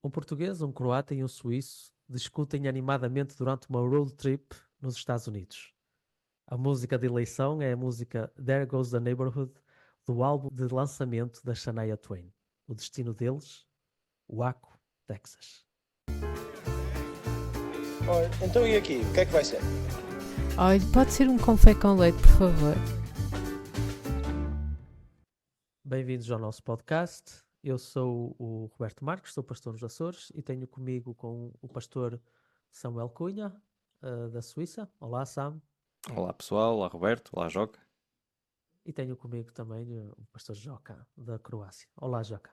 Um português, um croata e um suíço discutem animadamente durante uma road trip nos Estados Unidos. A música de eleição é a música There Goes the Neighborhood do álbum de lançamento da Shania Twain. O destino deles, Waco, Texas. Ora, então e aqui? O que é que vai ser? Olha, pode ser um confé com leite, por favor. Bem-vindos ao nosso podcast. Eu sou o Roberto Marques, sou pastor nos Açores e tenho comigo com o pastor Samuel Cunha, da Suíça. Olá, Sam. Olá pessoal, olá Roberto, olá Joca. E tenho comigo também o pastor Joca, da Croácia. Olá, Joca.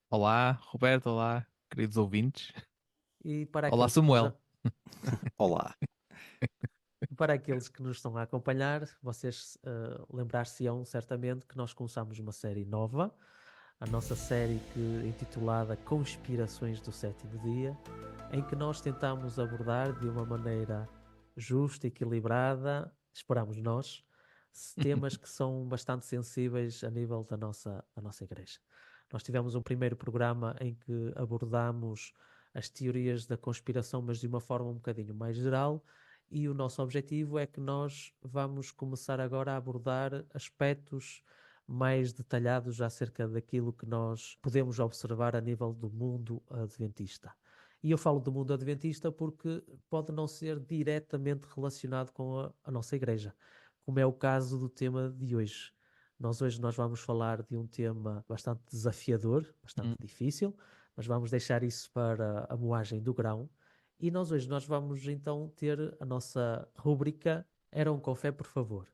Olá, Roberto, olá, queridos ouvintes. E para Olá, aqueles que nos, Samuel. Olá. para aqueles que nos estão a acompanhar, vocês lembrar-se-ão certamente que nós começamos uma série nova, a nossa série intitulada Conspirações do Sétimo Dia, em que nós tentamos abordar de uma maneira justa e equilibrada, esperamos nós, temas que são bastante sensíveis a nível da nossa igreja. Nós tivemos um primeiro programa em que abordamos as teorias da conspiração, mas de uma forma um bocadinho mais geral, e o nosso objetivo é que nós vamos começar agora a abordar aspectos mais detalhados acerca daquilo que nós podemos observar a nível do mundo adventista. E eu falo do mundo adventista porque pode não ser diretamente relacionado com a nossa igreja, como é o caso do tema de hoje. Hoje nós vamos falar de um tema bastante desafiador, bastante difícil, mas vamos deixar isso para a moagem do grão. E hoje nós vamos então ter a nossa rúbrica Era um Café, por favor.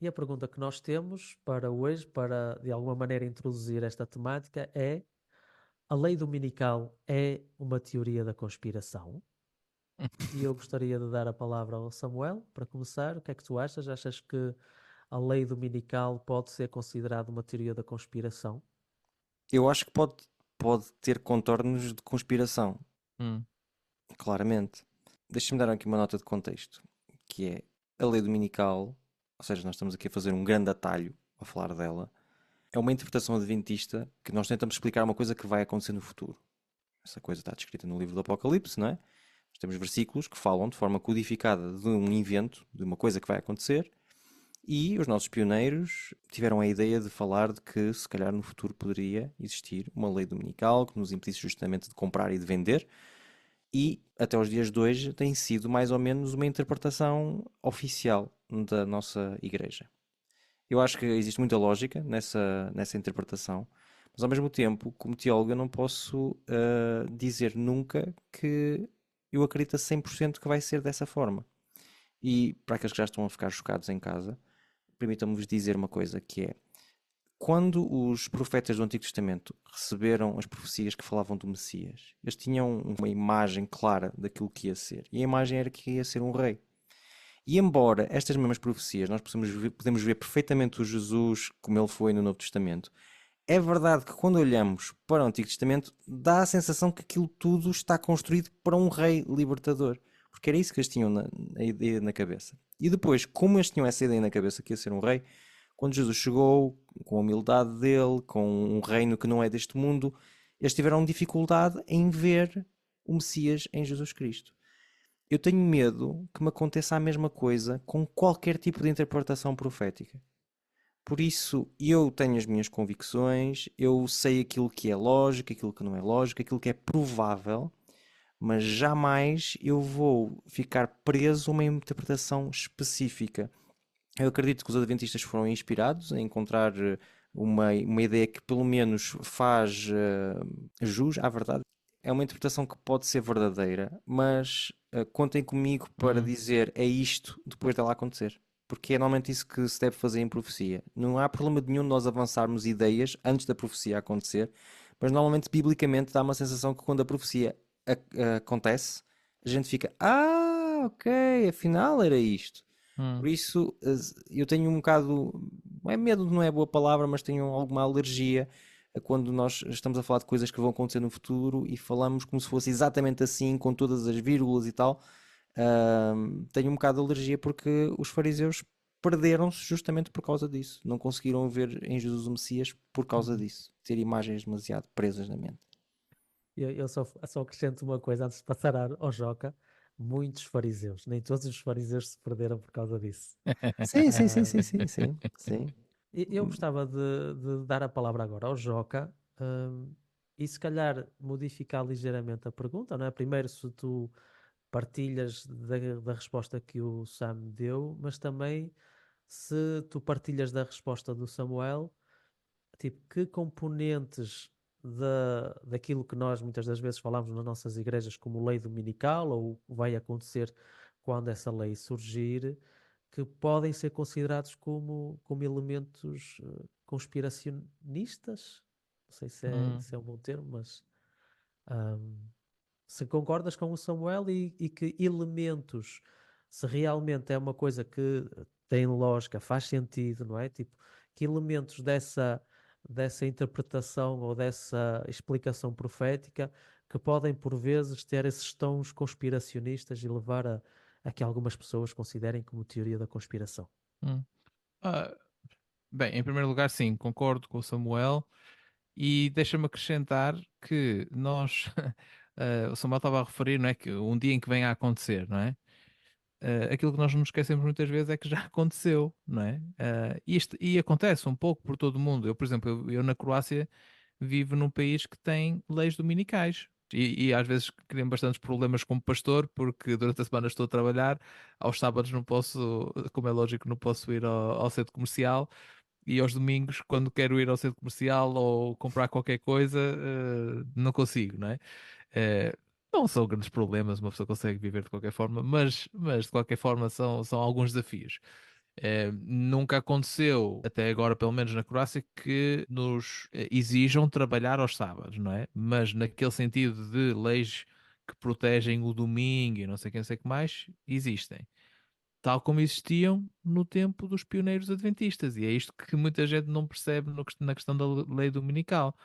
E a pergunta que nós temos para hoje, para de alguma maneira introduzir esta temática, é: a lei dominical é uma teoria da conspiração? E eu gostaria de dar a palavra ao Samuel para começar. O que é que tu achas? Achas que a lei dominical pode ser considerada uma teoria da conspiração? Eu acho que pode ter contornos de conspiração, claramente. Deixa-me dar aqui uma nota de contexto, que é a lei dominical, ou seja, nós estamos aqui a fazer um grande atalho a falar dela, é uma interpretação adventista que nós tentamos explicar uma coisa que vai acontecer no futuro. Essa coisa está descrita no livro do Apocalipse, não é? Nós temos versículos que falam de forma codificada de um evento, de uma coisa que vai acontecer, e os nossos pioneiros tiveram a ideia de falar de que se calhar no futuro poderia existir uma lei dominical que nos impedisse justamente de comprar e de vender, e até os dias de hoje tem sido mais ou menos uma interpretação oficial da nossa igreja. Eu acho que existe muita lógica nessa interpretação, mas ao mesmo tempo, como teólogo, eu não posso dizer nunca que eu acredito a 100% que vai ser dessa forma. E para aqueles que já estão a ficar chocados em casa, permitam-me dizer uma coisa, que é: quando os profetas do Antigo Testamento receberam as profecias que falavam do Messias, eles tinham uma imagem clara daquilo que ia ser. E a imagem era que ia ser um rei. E embora estas mesmas profecias nós podemos ver perfeitamente o Jesus como ele foi no Novo Testamento, é verdade que quando olhamos para o Antigo Testamento dá a sensação que aquilo tudo está construído para um rei libertador. Porque era isso que eles tinham a ideia na cabeça. E depois, como eles tinham essa ideia na cabeça que ia ser um rei, quando Jesus chegou, com a humildade dele, com um reino que não é deste mundo, eles tiveram dificuldade em ver o Messias em Jesus Cristo. Eu tenho medo que me aconteça a mesma coisa com qualquer tipo de interpretação profética. Por isso, eu tenho as minhas convicções, eu sei aquilo que é lógico, aquilo que não é lógico, aquilo que é provável, mas jamais eu vou ficar preso a uma interpretação específica. Eu acredito que os adventistas foram inspirados a encontrar uma ideia que pelo menos faz jus à verdade. É uma interpretação que pode ser verdadeira, mas contem comigo para dizer é isto depois dela acontecer. Porque é normalmente isso que se deve fazer em profecia. Não há problema nenhum de nós avançarmos ideias antes da profecia acontecer, mas normalmente, biblicamente, dá uma sensação que quando a profecia acontece, a gente fica, ok, afinal era isto. Por isso, eu tenho um bocado, não é medo, não é boa palavra, mas tenho alguma alergia a quando nós estamos a falar de coisas que vão acontecer no futuro e falamos como se fosse exatamente assim, com todas as vírgulas e tal. Tenho um bocado de alergia porque os fariseus perderam-se justamente por causa disso. Não conseguiram ver em Jesus o Messias por causa disso. Ter imagens demasiado presas na mente. Eu só acrescento uma coisa antes de passar ao Joca. Muitos fariseus, nem todos os fariseus se perderam por causa disso. Sim, sim, sim, Ah, sim, sim, sim, sim. eu gostava de dar a palavra agora ao Joca, e se calhar modificar ligeiramente a pergunta, não é? Primeiro, se tu partilhas da resposta que o Sam deu, mas também se tu partilhas da resposta do Samuel, tipo, que componentes daquilo que nós muitas das vezes falamos nas nossas igrejas como lei dominical, ou vai acontecer quando essa lei surgir, que podem ser considerados como elementos conspiracionistas? Não sei Hum, se é um bom termo, mas ahm, se concordas com o Samuel e que elementos, se realmente é uma coisa que tem lógica, faz sentido, não é? Tipo, que elementos dessa interpretação ou dessa explicação profética que podem por vezes ter esses tons conspiracionistas e levar a que algumas pessoas considerem como teoria da conspiração. hum. Ah, bem, em primeiro lugar, sim, concordo com o Samuel e deixa-me acrescentar que nós, o Samuel estava a referir, não é, que um dia em que venha a acontecer, não é? Aquilo que nós nos esquecemos muitas vezes é que já aconteceu, não é? E acontece um pouco por todo o mundo. Eu, por exemplo, eu na Croácia vivo num país que tem leis dominicais. E às vezes criam bastantes problemas como pastor, porque durante a semana estou a trabalhar, aos sábados não posso, como é lógico, não posso ir ao centro comercial, e aos domingos, quando quero ir ao centro comercial ou comprar qualquer coisa, não consigo, não é? Eh, não são grandes problemas, uma pessoa consegue viver de qualquer forma, mas de qualquer forma são alguns desafios. Nunca aconteceu, até agora, pelo menos na Croácia, que nos exijam trabalhar aos sábados, não é? Mas naquele sentido de leis que protegem o domingo e não sei quem, não sei o que mais, existem. Tal como existiam no tempo dos pioneiros adventistas. E é isto que muita gente não percebe na questão da lei dominical.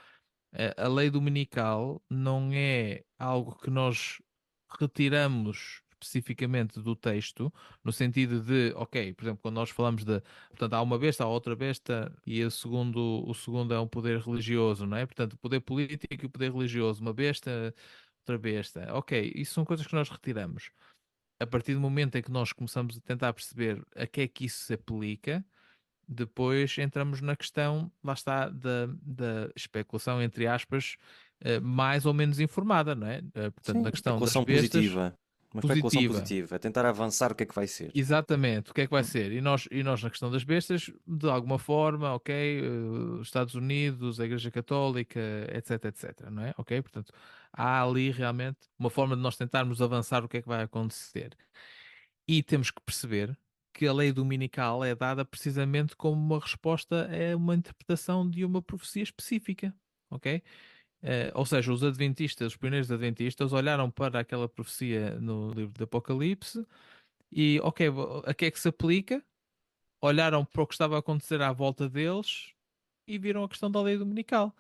A lei dominical não é algo que nós retiramos especificamente do texto, no sentido de, ok, por exemplo, quando nós falamos de, portanto, há uma besta, há outra besta, e o segundo é um poder religioso, não é? Portanto, o poder político e o poder religioso, uma besta, outra besta. Ok, isso são coisas que nós retiramos. A partir do momento em que nós começamos a tentar perceber a que é que isso se aplica, depois entramos na questão, lá está, da especulação, entre aspas, mais ou menos informada, não é? Portanto, Sim, na questão das especulação positiva. positiva. Uma especulação Positiva. positiva. É tentar avançar o que é que vai ser. Exatamente, o que é que vai ser? E nós na questão das bestas, de alguma forma, ok, os Estados Unidos, a Igreja Católica, etc, etc, não é? Ok, portanto, há ali realmente uma forma de nós tentarmos avançar o que é que vai acontecer. E temos que perceber que a lei dominical é dada precisamente como uma resposta a uma interpretação de uma profecia específica, ok? Ou seja, os adventistas, os pioneiros adventistas, olharam para aquela profecia no livro de Apocalipse e, ok, a que é que se aplica? Olharam para o que estava a acontecer à volta deles e viram a questão da lei dominical.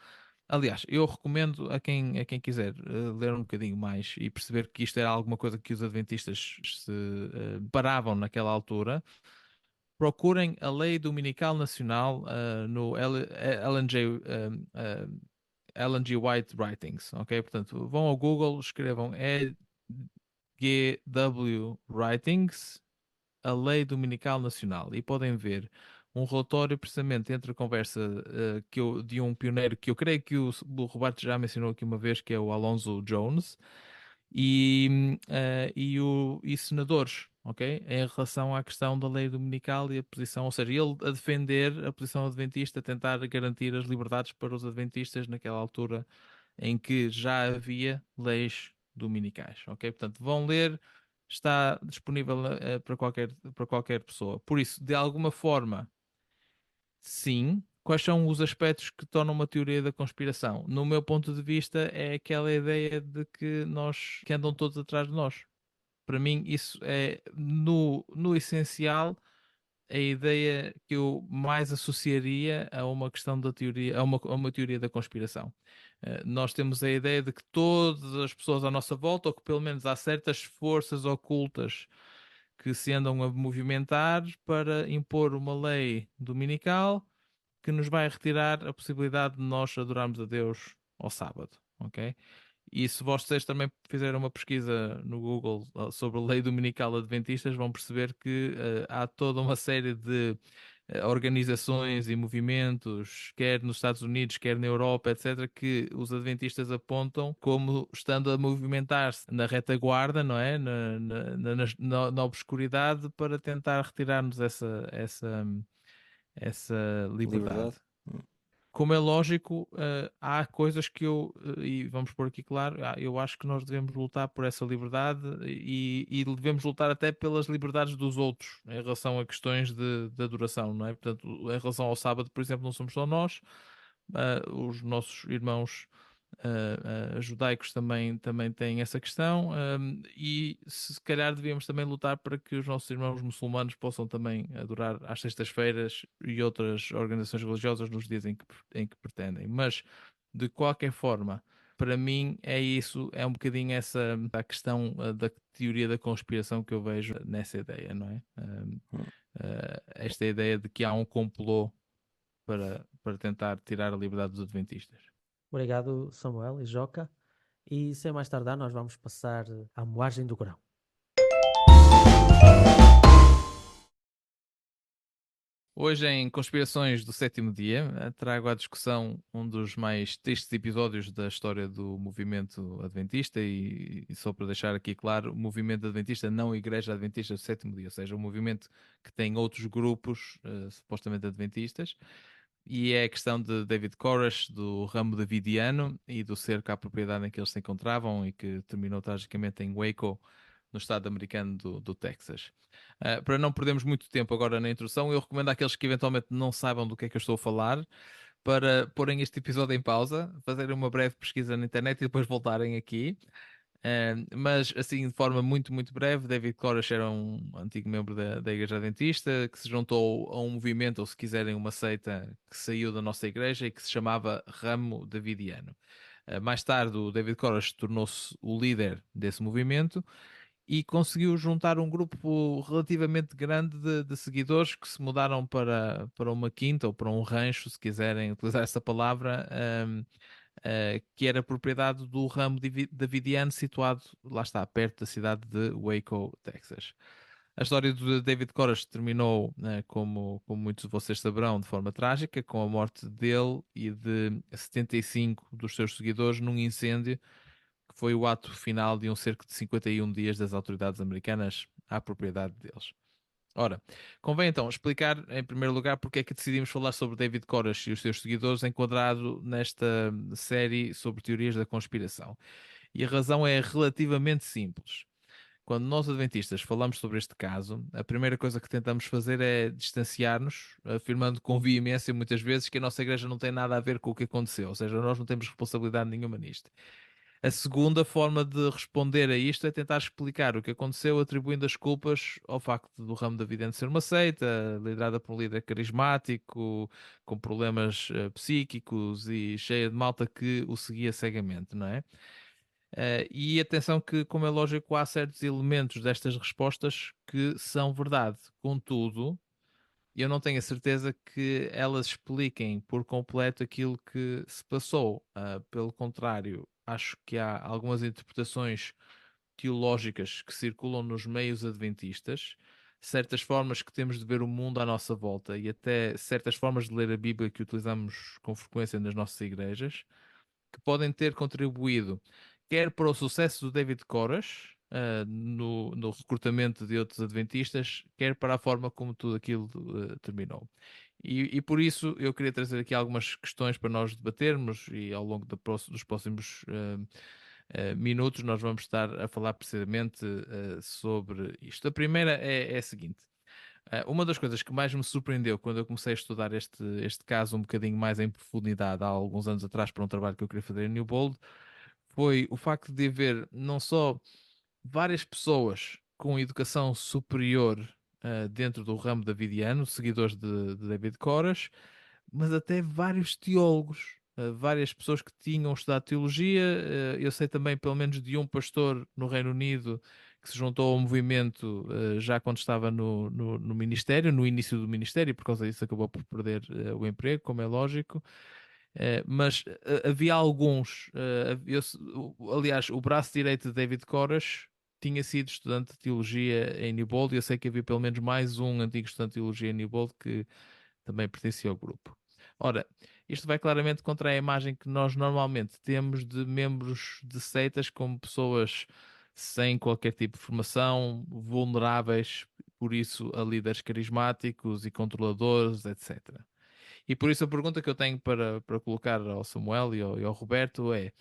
Aliás, eu recomendo a quem quiser ler um bocadinho mais e perceber que isto era alguma coisa que os adventistas se paravam naquela altura. Procurem a Lei Dominical Nacional no Ellen G. Ellen G. White Writings, ok? Portanto, vão ao Google, escrevam EGW Writings, a Lei Dominical Nacional, e podem ver um relatório precisamente entre a conversa de um pioneiro que eu creio que o Roberto já mencionou aqui uma vez, que é o Alonso Jones, e senadores, ok? Em relação à questão da lei dominical e a posição, ou seja, ele a defender a posição adventista, a tentar garantir as liberdades para os adventistas naquela altura em que já havia leis dominicais, ok? Portanto, vão ler, está disponível para qualquer pessoa. Por isso, de alguma forma, sim. Quais são os aspectos que tornam uma teoria da conspiração? No meu ponto de vista, é aquela ideia de que andam todos atrás de nós. Para mim, isso é, no essencial, a ideia que eu mais associaria a uma questão da teoria, a uma teoria da conspiração. Nós temos a ideia de que todas as pessoas à nossa volta, ou que pelo menos há certas forças ocultas que se andam a movimentar para impor uma lei dominical que nos vai retirar a possibilidade de nós adorarmos a Deus ao sábado, ok? E se vocês também fizerem uma pesquisa no Google sobre a lei dominical adventistas, vão perceber que há toda uma série de organizações e movimentos, quer nos Estados Unidos, quer na Europa, etc., que os adventistas apontam como estando a movimentar-se na retaguarda, não é? Na obscuridade, para tentar retirar-nos essa liberdade. Liberdade. Como é lógico, há coisas que e vamos pôr aqui claro, eu acho que nós devemos lutar por essa liberdade e devemos lutar até pelas liberdades dos outros em relação a questões de adoração, não é? Portanto, em relação ao sábado, por exemplo, não somos só nós, os nossos irmãos judaicos também têm essa questão, e se calhar devíamos também lutar para que os nossos irmãos muçulmanos possam também adorar às sextas-feiras e outras organizações religiosas nos dias em que pretendem. Mas, de qualquer forma, para mim é isso, é um bocadinho essa a questão da teoria da conspiração que eu vejo nessa ideia, não é? Esta ideia de que há um complô para tentar tirar a liberdade dos adventistas. Obrigado, Samuel e Joca. E sem mais tardar, nós vamos passar à moagem do grão. Hoje, em Conspirações do Sétimo Dia, trago à discussão um dos mais tristes episódios da história do movimento adventista e só para deixar aqui claro, o movimento adventista, não a Igreja Adventista do Sétimo Dia, ou seja, um movimento que tem outros grupos supostamente adventistas, e é a questão de David Koresh, do ramo davidiano e do cerco à propriedade em que eles se encontravam e que terminou tragicamente em Waco, no estado americano do Texas. Para não perdermos muito tempo agora na introdução, eu recomendo àqueles que eventualmente não saibam do que é que eu estou a falar, para porem este episódio em pausa, fazerem uma breve pesquisa na internet e depois voltarem aqui. Mas assim, de forma muito, muito breve, David Koresh era um antigo membro da Igreja Adventista que se juntou a um movimento, ou se quiserem, uma seita que saiu da nossa igreja e que se chamava Ramo Davidiano. Mais tarde, o David Koresh tornou-se o líder desse movimento e conseguiu juntar um grupo relativamente grande de seguidores que se mudaram para uma quinta ou para um rancho, se quiserem utilizar essa palavra, que era propriedade do ramo davidiano situado, lá está, perto da cidade de Waco, Texas. A história do David Koresh terminou, como muitos de vocês saberão, de forma trágica, com a morte dele e de 75 dos seus seguidores num incêndio que foi o ato final de um cerco de 51 dias das autoridades americanas à propriedade deles. Ora, convém então explicar, em primeiro lugar, porque é que decidimos falar sobre David Koresh e os seus seguidores enquadrado nesta série sobre teorias da conspiração. E a razão é relativamente simples. Quando nós adventistas falamos sobre este caso, a primeira coisa que tentamos fazer é distanciar-nos, afirmando com veemência muitas vezes que a nossa igreja não tem nada a ver com o que aconteceu, ou seja, nós não temos responsabilidade nenhuma nisto. A segunda forma de responder a isto é tentar explicar o que aconteceu, atribuindo as culpas ao facto do ramo da vidente ser uma seita, liderada por um líder carismático, com problemas psíquicos e cheia de malta que o seguia cegamente, não é? E atenção que, como é lógico, há certos elementos destas respostas que são verdade. Contudo, eu não tenho a certeza que elas expliquem por completo aquilo que se passou. Pelo contrário, acho que há algumas interpretações teológicas que circulam nos meios adventistas, certas formas que temos de ver o mundo à nossa volta e até certas formas de ler a Bíblia que utilizamos com frequência nas nossas igrejas, que podem ter contribuído quer para o sucesso do David Koresh, no recrutamento de outros adventistas, quer para a forma como tudo aquilo terminou. E por isso eu queria trazer aqui algumas questões para nós debatermos e ao longo dos próximos minutos nós vamos estar a falar precisamente sobre isto. A primeira é a seguinte. Uma das coisas que mais me surpreendeu quando eu comecei a estudar este caso um bocadinho mais em profundidade há alguns anos atrás para um trabalho que eu queria fazer em Newbold foi o facto de haver não só várias pessoas com educação superior dentro do ramo davidiano, seguidores de David Koresh, mas até vários teólogos, várias pessoas que tinham estudado teologia. Eu sei também, pelo menos, de um pastor no Reino Unido que se juntou ao movimento já quando estava no ministério, no início do ministério, e por causa disso acabou por perder o emprego, como é lógico. Mas havia alguns, aliás, o braço direito de David Koresh tinha sido estudante de teologia em Newbold, e eu sei que havia pelo menos mais um antigo estudante de teologia em Newbold que também pertencia ao grupo. Ora, isto vai claramente contra a imagem que nós normalmente temos de membros de seitas como pessoas sem qualquer tipo de formação, vulneráveis, por isso a líderes carismáticos e controladores, etc. E por isso a pergunta que eu tenho para colocar ao Samuel e ao Roberto é: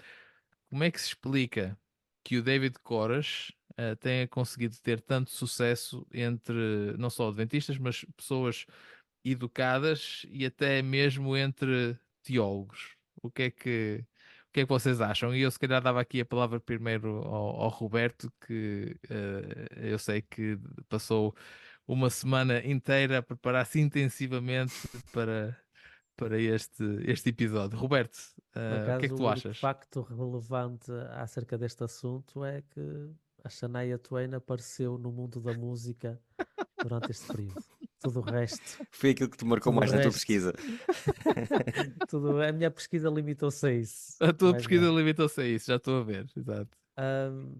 como é que se explica que o David Koresh tenha conseguido ter tanto sucesso entre não só adventistas, mas pessoas educadas e até mesmo entre teólogos? O que é que vocês acham? E eu se calhar dava aqui a palavra primeiro ao Roberto, que eu sei que passou uma semana inteira a preparar-se intensivamente para este episódio. Roberto, Por o que é que acaso, tu o único achas? facto relevante acerca deste assunto é que a Shania Twain apareceu no mundo da música durante este período. Tudo o resto, Foi aquilo que te marcou tudo o mais na tua resto, pesquisa. a minha pesquisa limitou-se a isso, A tua mais pesquisa nada. limitou-se a isso, já estou a ver. Exato. Ahm,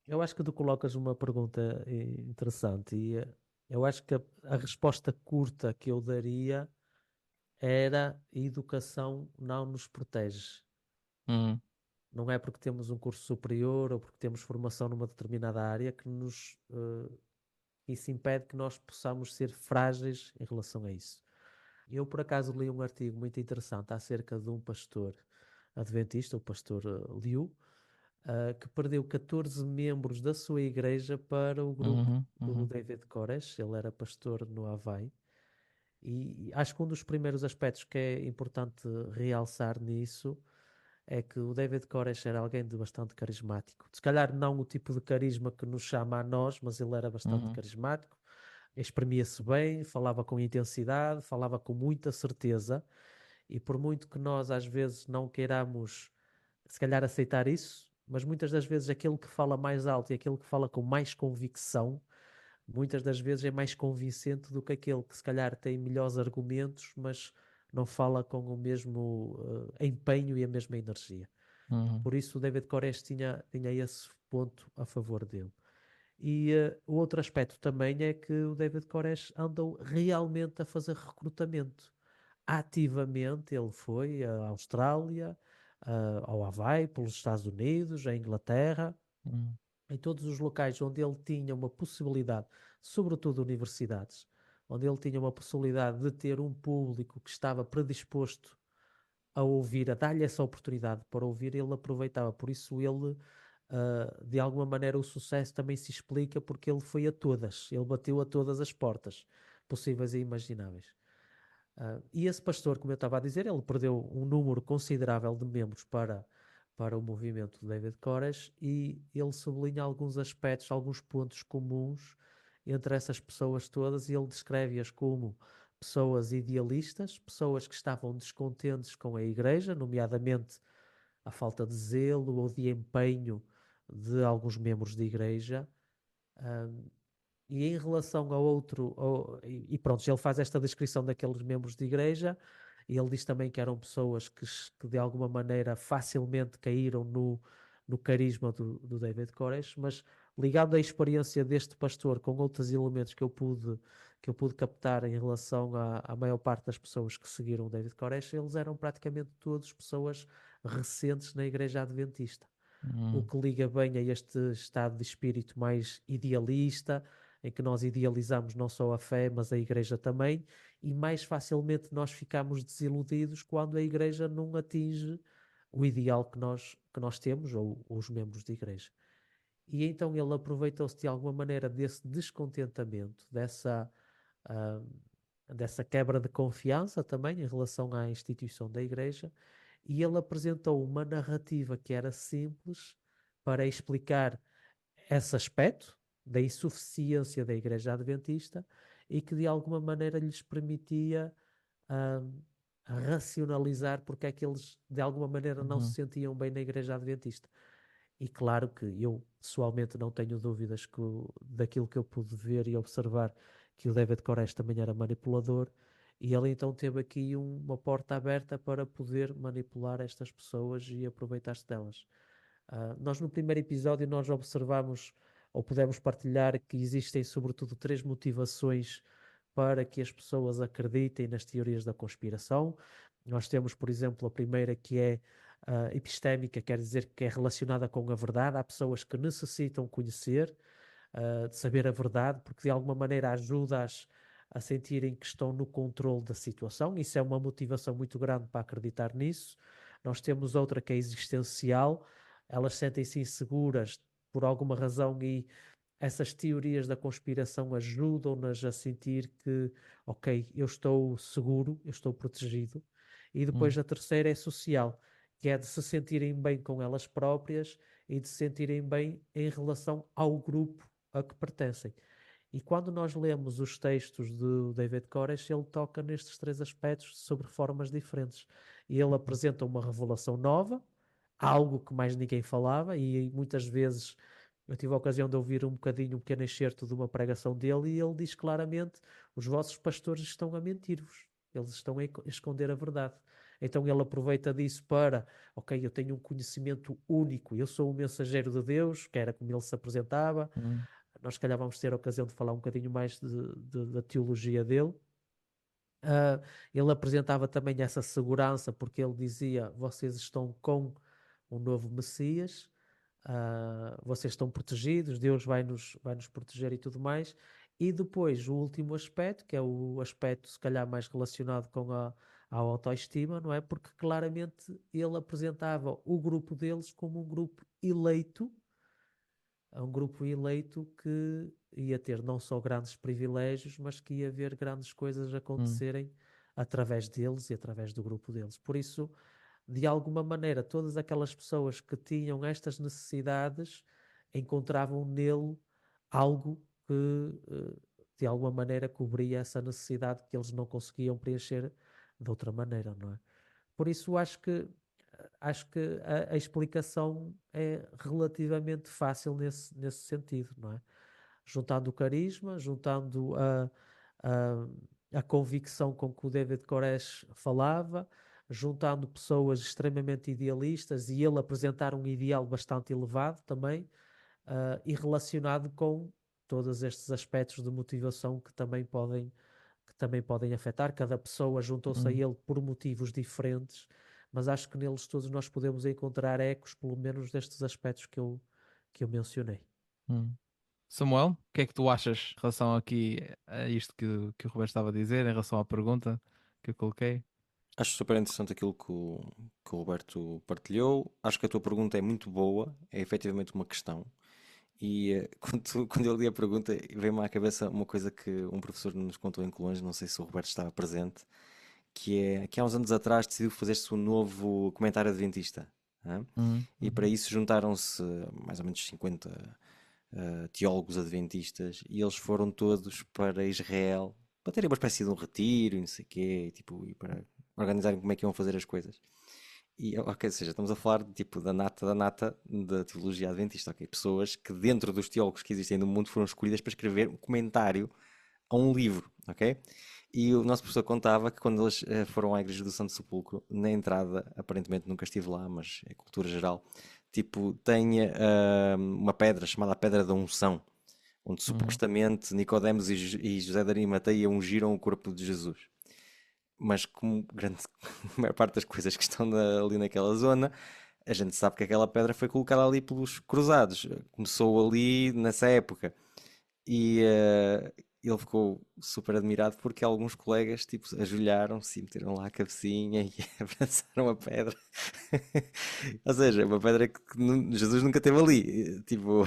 eu acho que tu colocas uma pergunta interessante e eu acho que a resposta curta que eu daria era: a educação não nos protege. Uhum, Não é porque temos um curso superior ou porque temos formação numa determinada área que isso impede que nós possamos ser frágeis em relação a isso. Eu, por acaso, li um artigo muito interessante acerca de um pastor adventista, o pastor Liu, que perdeu 14 membros da sua igreja para o grupo uhum, do uhum, David Koresh. Ele era pastor no Havaí. E acho que um dos primeiros aspectos que é importante realçar nisso é que o David Koresh era alguém de bastante carismático. Se calhar não o tipo de carisma que nos chama a nós, mas ele era bastante uhum, carismático, exprimia-se bem, falava com intensidade, falava com muita certeza, e por muito que nós às vezes não queiramos, se calhar, aceitar isso, mas muitas das vezes aquele que fala mais alto e aquele que fala com mais convicção, muitas das vezes é mais convincente do que aquele que se calhar tem melhores argumentos, mas não fala com o mesmo empenho e a mesma energia. uhum, Por isso o David Koresh tinha esse ponto a favor dele. E o outro aspecto também é que o David Koresh andou realmente a fazer recrutamento. Ativamente ele foi à Austrália, ao Havaí, pelos Estados Unidos, à Inglaterra, uhum, em todos os locais onde ele tinha uma possibilidade, sobretudo universidades, onde ele tinha uma possibilidade de ter um público que estava predisposto a ouvir, a dar-lhe essa oportunidade para ouvir, ele aproveitava. Por isso ele, de alguma maneira, o sucesso também se explica porque ele foi a todas, ele bateu a todas as portas possíveis e imagináveis. E esse pastor, como eu estava a dizer, ele perdeu um número considerável de membros para o movimento de David Koresh, e ele sublinha alguns aspectos, alguns pontos comuns entre essas pessoas todas, e ele descreve-as como pessoas idealistas, pessoas que estavam descontentes com a igreja, nomeadamente a falta de zelo ou de empenho de alguns membros da igreja. E em relação ao outro, e pronto, ele faz esta descrição daqueles membros de igreja, e ele diz também que eram pessoas que de alguma maneira facilmente caíram no carisma do David Koresh, mas ligado à experiência deste pastor com outros elementos que eu pude captar em relação à maior parte das pessoas que seguiram o David Koresh, eles eram praticamente todos pessoas recentes na igreja adventista, o uhum, que liga bem a este estado de espírito mais idealista, em que nós idealizamos não só a fé, mas a igreja também, e mais facilmente nós ficamos desiludidos quando a igreja não atinge o ideal que nós temos, ou os membros de igreja. E então ele aproveitou-se de alguma maneira desse descontentamento, ah, dessa quebra de confiança também em relação à instituição da igreja, e ele apresentou uma narrativa que era simples para explicar esse aspecto da insuficiência da Igreja Adventista, e que de alguma maneira lhes permitia ahm, racionalizar porque é que eles de alguma maneira não se uhum, sentiam bem na Igreja Adventista. E claro que eu pessoalmente não tenho dúvidas daquilo que eu pude ver e observar, que o David Koresh também era manipulador, e ele então teve aqui uma porta aberta para poder manipular estas pessoas e aproveitar-se delas. Nós no primeiro episódio nós observamos ou pudemos partilhar que existem sobretudo três motivações para que as pessoas acreditem nas teorias da conspiração. Nós temos, por exemplo, a primeira, que é epistémica, quer dizer que é relacionada com a verdade. Há pessoas que necessitam conhecer, de saber a verdade, porque de alguma maneira ajuda-as a sentirem que estão no controle da situação. Isso é uma motivação muito grande para acreditar nisso. Nós temos outra que é existencial. Elas sentem-se inseguras por alguma razão e essas teorias da conspiração ajudam-nas a sentir que, ok, eu estou seguro, eu estou protegido. E depois Hum, a terceira é social, que é de se sentirem bem com elas próprias e de se sentirem bem em relação ao grupo a que pertencem. E quando nós lemos os textos do David Koresh, ele toca nestes três aspectos sobre formas diferentes. E ele uhum, apresenta uma revelação nova, algo que mais ninguém falava, e muitas vezes eu tive a ocasião de ouvir um bocadinho, um pequeno excerto de uma pregação dele, e ele diz claramente: os vossos pastores estão a mentir-vos, eles estão a esconder a verdade. Então ele aproveita disso para, ok, eu tenho um conhecimento único, eu sou o mensageiro de Deus, que era como ele se apresentava. hum, Nós, se calhar, vamos ter a ocasião de falar um bocadinho mais da teologia dele. Ele apresentava também essa segurança, porque ele dizia: vocês estão com um novo Messias, vocês estão protegidos, Deus vai nos proteger e tudo mais. E depois, o último aspecto, que é o aspecto, se calhar, mais relacionado com a autoestima, não é? Porque claramente ele apresentava o grupo deles como um grupo eleito, a um grupo eleito que ia ter não só grandes privilégios, mas que ia ver grandes coisas hum, acontecerem através deles e através do grupo deles. Por isso, de alguma maneira, todas aquelas pessoas que tinham estas necessidades encontravam nele algo que, de alguma maneira, cobria essa necessidade que eles não conseguiam preencher de outra maneira, não é? Por isso, acho que a explicação é relativamente fácil nesse sentido, não é? Juntando o carisma, juntando a, a convicção com que o David Koresh falava, juntando pessoas extremamente idealistas e ele apresentar um ideal bastante elevado também, e relacionado com todos estes aspectos de motivação que também podem afetar. Cada pessoa juntou-se a hum, ele por motivos diferentes, mas acho que neles todos nós podemos encontrar ecos, pelo menos destes aspectos que eu mencionei. hum. Samuel, o que é que tu achas em relação aqui a isto que o Roberto estava a dizer, em relação à pergunta que eu coloquei? Acho super interessante aquilo que o Roberto partilhou. Acho que a tua pergunta é muito boa, é efetivamente uma questão. E quando eu li a pergunta, veio-me à cabeça uma coisa que um professor nos contou em Colônia, não sei se o Roberto estava presente, que é que há uns anos atrás decidiu fazer-se um novo comentário adventista. Hã? E para Uhum, isso juntaram-se mais ou menos 50 teólogos adventistas e eles foram todos para Israel para terem uma espécie de um retiro e não sei o quê, e para organizarem como é que iam fazer as coisas. E, ok, ou seja, estamos a falar tipo da nata da teologia adventista, ok? Pessoas que dentro dos teólogos que existem no mundo foram escolhidas para escrever um comentário a um livro, ok? E o nosso professor contava que quando eles foram à Igreja do Santo Sepulcro, na entrada, aparentemente nunca estive lá, mas é cultura geral, tipo, tem uma pedra chamada a Pedra da Unção, onde uhum, supostamente Nicodemos e José de Arimateia ungiram o corpo de Jesus. Mas como a maior parte das coisas que estão ali naquela zona, a gente sabe que aquela pedra foi colocada ali pelos cruzados. Começou ali nessa época. E ele ficou super admirado porque alguns colegas tipo, ajoelharam-se e meteram lá a cabecinha e abraçaram a pedra. Ou seja, uma pedra que Jesus nunca teve ali. Tipo,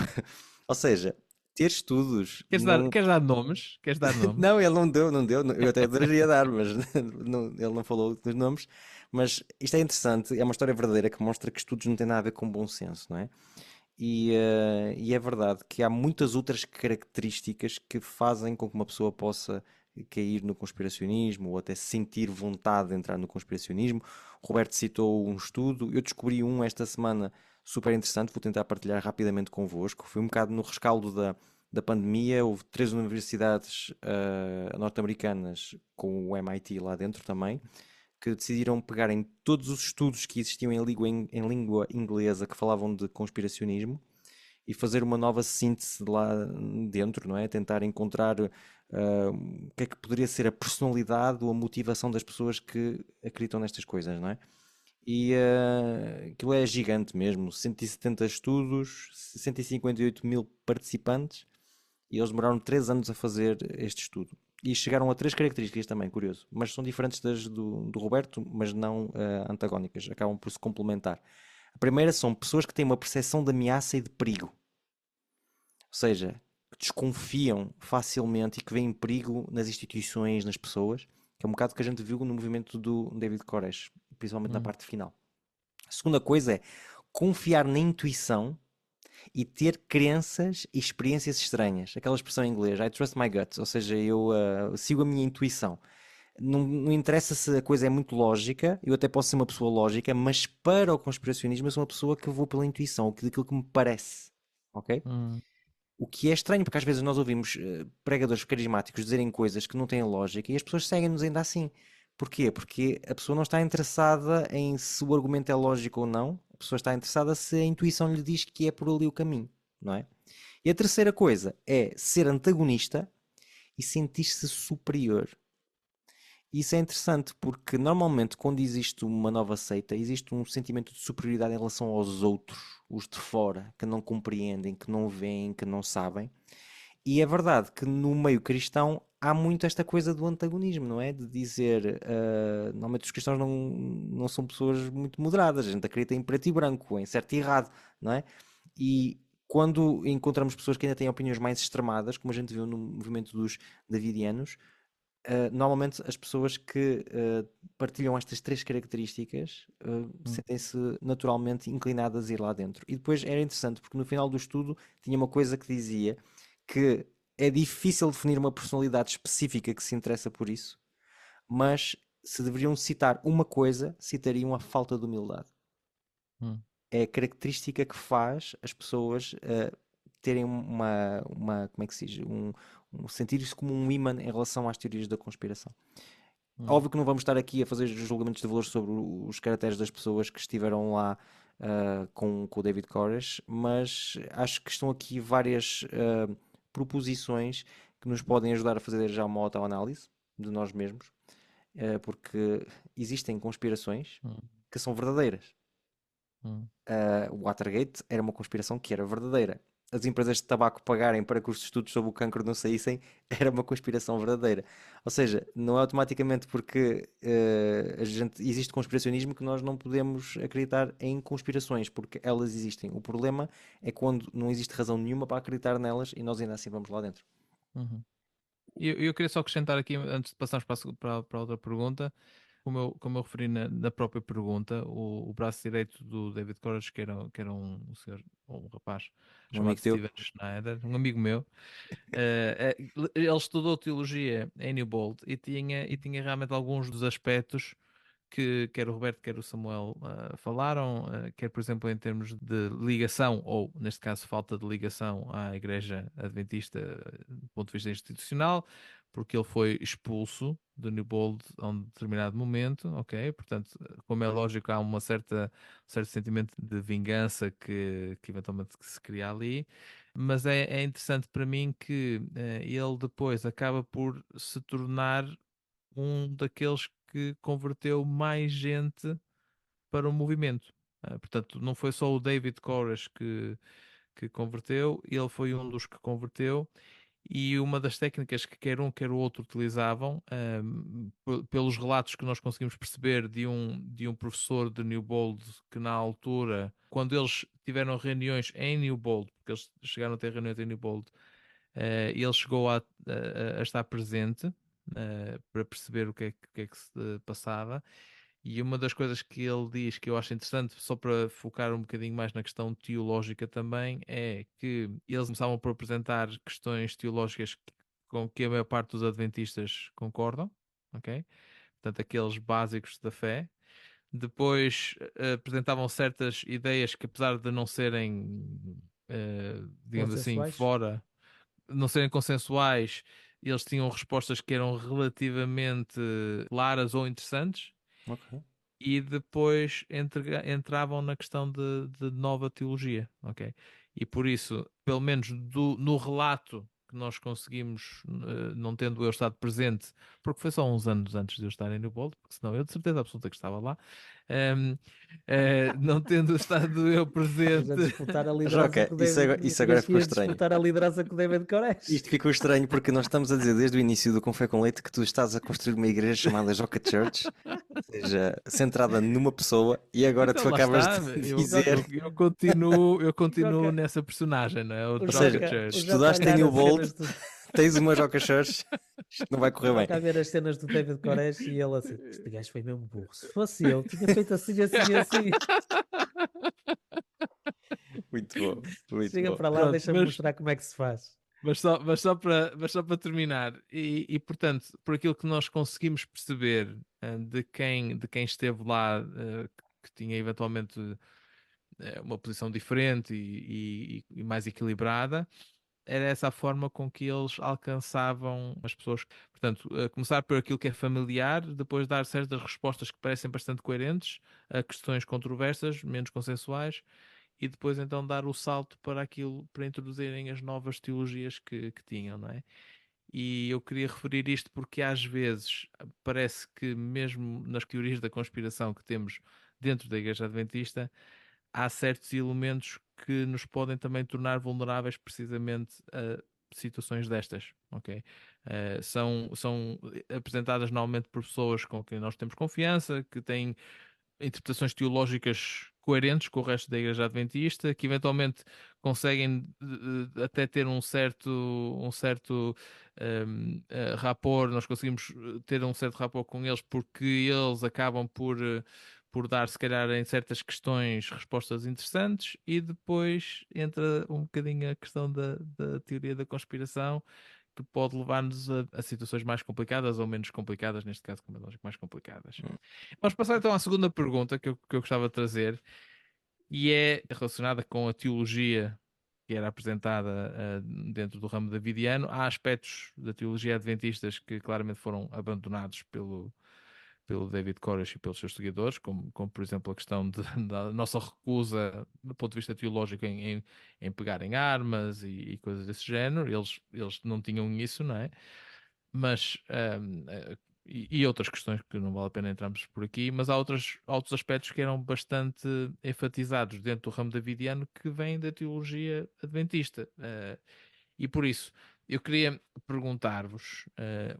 ou seja, ter estudos não. Queres dar nomes? Queres dar nomes? Não, ele não deu, não deu. Eu até adoraria dar, mas ele não falou dos nomes. Mas isto é interessante, é uma história verdadeira que mostra que estudos não têm nada a ver com bom senso, não é? E é verdade que há muitas outras características que fazem com que uma pessoa possa cair no conspiracionismo ou até sentir vontade de entrar no conspiracionismo. O Roberto citou um estudo, eu descobri um esta semana super interessante, vou tentar partilhar rapidamente convosco. Foi um bocado no rescaldo da pandemia, houve 3 universidades norte-americanas com o MIT lá dentro também, que decidiram pegar em todos os estudos que existiam em língua inglesa que falavam de conspiracionismo e fazer uma nova síntese lá dentro, não é? Tentar encontrar o que é que poderia ser a personalidade ou a motivação das pessoas que acreditam nestas coisas, não é? E aquilo é gigante mesmo, 170 estudos, 158 mil participantes, e eles demoraram 3 anos a fazer este estudo. E chegaram a 3 características também, curioso, mas são diferentes das do Roberto, mas não antagónicas, acabam por se complementar. A primeira são pessoas que têm uma percepção de ameaça e de perigo, ou seja, que desconfiam facilmente e que veem perigo nas instituições, nas pessoas, que é um bocado o que a gente viu no movimento do David Koresh, principalmente na parte final. A segunda coisa é confiar na intuição e ter crenças e experiências estranhas. Aquela expressão em inglês, I trust my gut, ou seja, eu sigo a minha intuição. Não interessa se a coisa é muito lógica, eu até posso ser uma pessoa lógica, mas para o conspiracionismo eu sou uma pessoa que vou pela intuição, daquilo que me parece, ok? O que é estranho, porque às vezes nós ouvimos pregadores carismáticos dizerem coisas que não têm lógica e as pessoas seguem-nos ainda assim. Porquê? Porque a pessoa não está interessada em se o argumento é lógico ou não, a pessoa está interessada se a intuição lhe diz que é por ali o caminho, não é? E a terceira coisa é ser antagonista e sentir-se superior. Isso é interessante porque normalmente quando existe uma nova seita, existe um sentimento de superioridade em relação aos outros, os de fora, que não compreendem, que não veem, que não sabem. E é verdade que no meio cristão há muito esta coisa do antagonismo, não é? De dizer, normalmente os cristãos não são pessoas muito moderadas, a gente acredita em preto e branco, em certo e errado, não é? E quando encontramos pessoas que ainda têm opiniões mais extremadas, como a gente viu no movimento dos davidianos, normalmente as pessoas que partilham estas 3 características sentem-se naturalmente inclinadas a ir lá dentro. E depois era interessante porque no final do estudo tinha uma coisa que dizia que é difícil definir uma personalidade específica que se interessa por isso, mas se deveriam citar uma coisa, citariam a falta de humildade. É a característica que faz as pessoas terem como é que se diz? Sentir-se como um imã em relação às teorias da conspiração. Óbvio que não vamos estar aqui a fazer julgamentos de valor sobre os caracteres das pessoas que estiveram lá com o David Koresh, mas acho que estão aqui várias proposições que nos podem ajudar a fazer já uma autoanálise de nós mesmos, porque existem conspirações que são verdadeiras. O Watergate era uma conspiração que era verdadeira. As empresas de tabaco pagarem para que os estudos sobre o cancro não saíssem era uma conspiração verdadeira. Ou seja, não é automaticamente porque existe conspiracionismo que nós não podemos acreditar em conspirações, porque elas existem. O problema é quando não existe razão nenhuma para acreditar nelas e nós ainda assim vamos lá dentro. Eu queria só acrescentar aqui, antes de passarmos para outra pergunta, como eu referi na própria pergunta, o braço direito do David Koresh, que era um senhor, um rapaz Um chamado amigo teu? Steven Schneider, um amigo meu, ele estudou teologia em Newbold e tinha realmente alguns dos aspectos que quer o Roberto, quer o Samuel falaram, quer, por exemplo, em termos de ligação, ou neste caso, falta de ligação à Igreja Adventista do ponto de vista institucional, porque ele foi expulso de Newbold a um determinado momento, ok? Portanto, como é lógico, há um certo sentimento de vingança que eventualmente se cria ali, mas é interessante para mim que ele depois acaba por se tornar um daqueles que converteu mais gente para o movimento. Portanto, não foi só o David Koresh que converteu, ele foi um dos que converteu. E uma das técnicas que quer um, quer o outro utilizavam, pelos relatos que nós conseguimos perceber de um professor de Newbold, que na altura, quando eles tiveram reuniões em Newbold, porque eles chegaram a ter reuniões em Newbold, ele chegou a estar presente para perceber o que é que se passava. E uma das coisas que ele diz que eu acho interessante, só para focar um bocadinho mais na questão teológica também, é que eles começavam por apresentar questões teológicas com que a maior parte dos adventistas concordam, ok? Portanto, aqueles básicos da fé. Depois apresentavam certas ideias que, apesar de não serem, digamos assim, Consensuais? não serem consensuais, eles tinham respostas que eram relativamente claras ou interessantes. Ok. E depois entravam na questão de nova teologia, ok? E por isso, pelo menos no relato que nós conseguimos, não tendo eu estado presente, porque foi só uns anos antes de eu estar no Bold, porque senão eu de certeza absoluta que estava lá, ehm, não tendo estado eu Estavas a presente. disputar a liderança Joca, com o isso David. agora Tinhas que ficou ias estranho. disputar a liderança com o David Koresh. Isto ficou estranho porque nós estamos a dizer desde o início do Café com Leite que tu estás a construir uma igreja chamada Joca Church, ou seja, centrada numa pessoa, e agora Então tu lá acabas está, de eu, dizer. eu, eu continuo, eu continuo Joca, nessa personagem, não é? O o Ou Joca seja, Joca, o Church. Joca a estudaste em olhar New as Bold, cenas do, tens uma Joca Church, isto não vai o correr bem. Joca a ver as cenas do David Koresh e ele assim, este gajo foi mesmo burro. Se fosse eu, tinha feito assim, assim e assim. Muito bom, muito Chega bom. para lá, Pronto, deixa-me mostrar como é que se faz. mas só para terminar, portanto, por aquilo que nós conseguimos perceber de quem esteve lá, que tinha eventualmente uma posição diferente e mais equilibrada, era essa a forma com que eles alcançavam as pessoas. Portanto, começar por aquilo que é familiar, depois dar certas respostas que parecem bastante coerentes a questões controversas, menos consensuais, e depois então dar o salto para aquilo, para introduzirem as novas teologias que tinham, não é? E eu queria referir isto porque às vezes parece que mesmo nas teorias da conspiração que temos dentro da Igreja Adventista, há certos elementos que nos podem também tornar vulneráveis precisamente a situações destas, ok? São apresentadas normalmente por pessoas com quem nós temos confiança, que têm interpretações teológicas coerentes com o resto da Igreja Adventista, que eventualmente conseguem até ter um certo rapport, nós conseguimos ter um certo rapport com eles porque eles acabam por dar, se calhar, em certas questões, respostas interessantes, e depois entra um bocadinho a questão da teoria da conspiração, que pode levar-nos a situações mais complicadas ou menos complicadas, neste caso, como é lógico, mais complicadas. Vamos passar então à segunda pergunta que eu gostava de trazer, e é relacionada com a teologia que era apresentada dentro do ramo davidiano. Há aspectos da teologia adventistas que claramente foram abandonados pelo David Koresh e pelos seus seguidores, como por exemplo a questão da nossa recusa do ponto de vista teológico em pegar em armas e coisas desse género. Eles não tinham isso, não é? Mas e outras questões que não vale a pena entrarmos por aqui, mas há outros aspectos que eram bastante enfatizados dentro do ramo davidiano que vêm da teologia adventista. E por isso, eu queria perguntar-vos,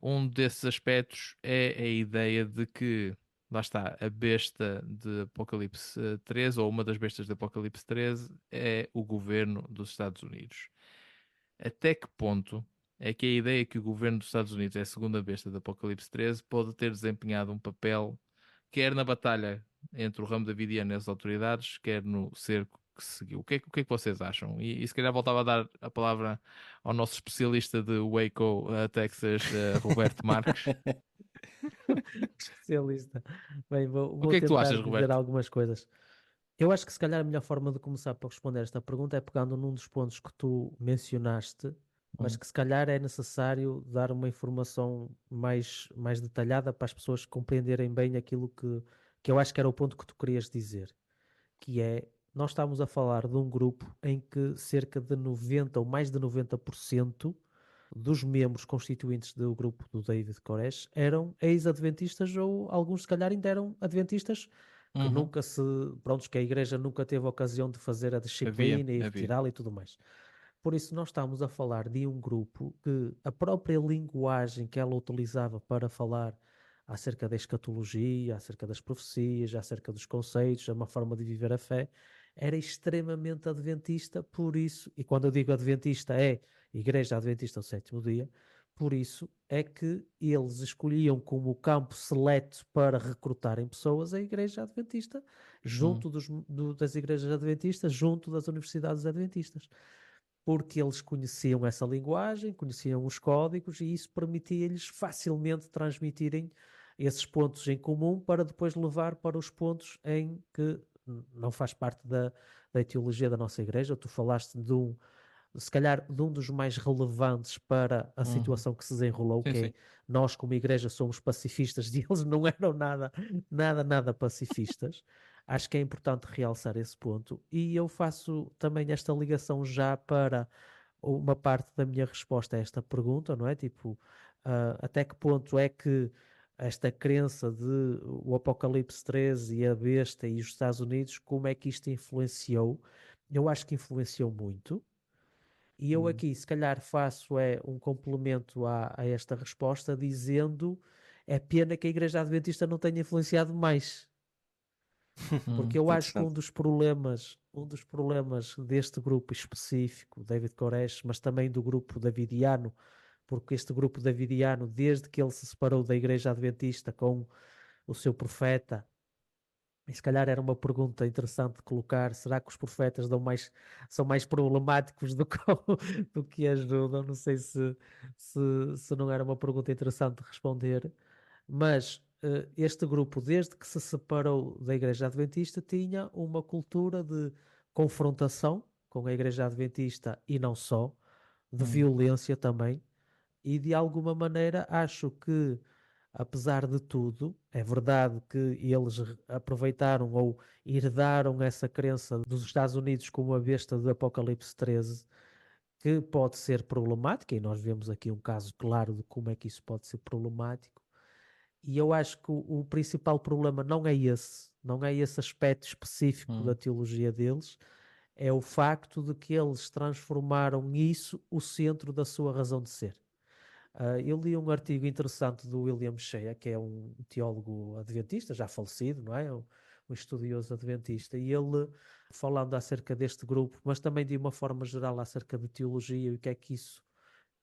um desses aspectos é a ideia de que, lá está, a besta de Apocalipse 13, ou uma das bestas de Apocalipse 13, é o governo dos Estados Unidos. Até que ponto é que a ideia que o governo dos Estados Unidos é a segunda besta de Apocalipse 13 pode ter desempenhado um papel, quer na batalha entre o ramo davidiano e as autoridades, quer no cerco que seguiu? O que é que vocês acham? E se calhar voltava a dar a palavra ao nosso especialista de Waco, Texas, Roberto Marques. Especialista. Bem, vou, O vou que é que tu tentar achas, dizer Roberto? algumas coisas. Eu acho que se calhar a melhor forma de começar para responder esta pergunta é pegando num dos pontos que tu mencionaste, mas Hum, que se calhar é necessário dar uma informação mais detalhada para as pessoas compreenderem bem aquilo que eu acho que era o ponto que tu querias dizer, que é, nós estamos a falar de um grupo em que cerca de 90 ou mais de 90% dos membros constituintes do grupo do David Koresh eram ex-adventistas, ou alguns se calhar ainda eram adventistas que uhum. nunca se, prontos, que a igreja nunca teve a ocasião de fazer a Havia, disciplina e havia. retirá-la e tudo mais. Por isso, nós estamos a falar de um grupo que a própria linguagem que ela utilizava para falar acerca da escatologia, acerca das profecias, acerca dos conceitos, é uma forma de viver a fé, era extremamente adventista. Por isso, e quando eu digo adventista é Igreja Adventista do Sétimo Dia, por isso é que eles escolhiam como campo seleto para recrutarem pessoas a Igreja Adventista, Hum, junto das igrejas adventistas, junto das universidades adventistas, porque eles conheciam essa linguagem, conheciam os códigos, e isso permitia-lhes facilmente transmitirem esses pontos em comum para depois levar para os pontos em que não faz parte da etiologia da nossa igreja. Tu falaste se calhar, de um dos mais relevantes para a Uhum. situação que se desenrolou, Sim, que sim. é nós como igreja somos pacifistas e eles não eram nada pacifistas. Acho que é importante realçar esse ponto e eu faço também esta ligação já para uma parte da minha resposta a esta pergunta, não é? Tipo, até que ponto é que esta crença de o Apocalipse 13 e a besta e os Estados Unidos, como é que isto influenciou? Eu acho que influenciou muito. E eu Hum. aqui, se calhar, faço um complemento a esta resposta, dizendo é pena que a Igreja Adventista não tenha influenciado mais. Porque eu acho que Interessante. um dos problemas deste grupo específico, David Koresh, mas também do grupo davidiano, porque este grupo davidiano, desde que ele se separou da Igreja Adventista com o seu profeta, e se calhar era uma pergunta interessante de colocar: será que os profetas são mais problemáticos do que ajudam? Não sei se não era uma pergunta interessante de responder, mas este grupo, desde que se separou da Igreja Adventista, tinha uma cultura de confrontação com a Igreja Adventista e não só, de Hum. violência também, e de alguma maneira acho que, apesar de tudo, é verdade que eles aproveitaram ou herdaram essa crença dos Estados Unidos como a besta do Apocalipse 13, que pode ser problemática, e nós vemos aqui um caso claro de como é que isso pode ser problemático. E eu acho que o principal problema não é esse aspecto específico da Hum. teologia deles, é o facto de que eles transformaram isso o centro da sua razão de ser. Eu li um artigo interessante do William Shea, que é um teólogo adventista, já falecido, não é? Um estudioso adventista, e ele, falando acerca deste grupo, mas também de uma forma geral acerca de teologia e o que é que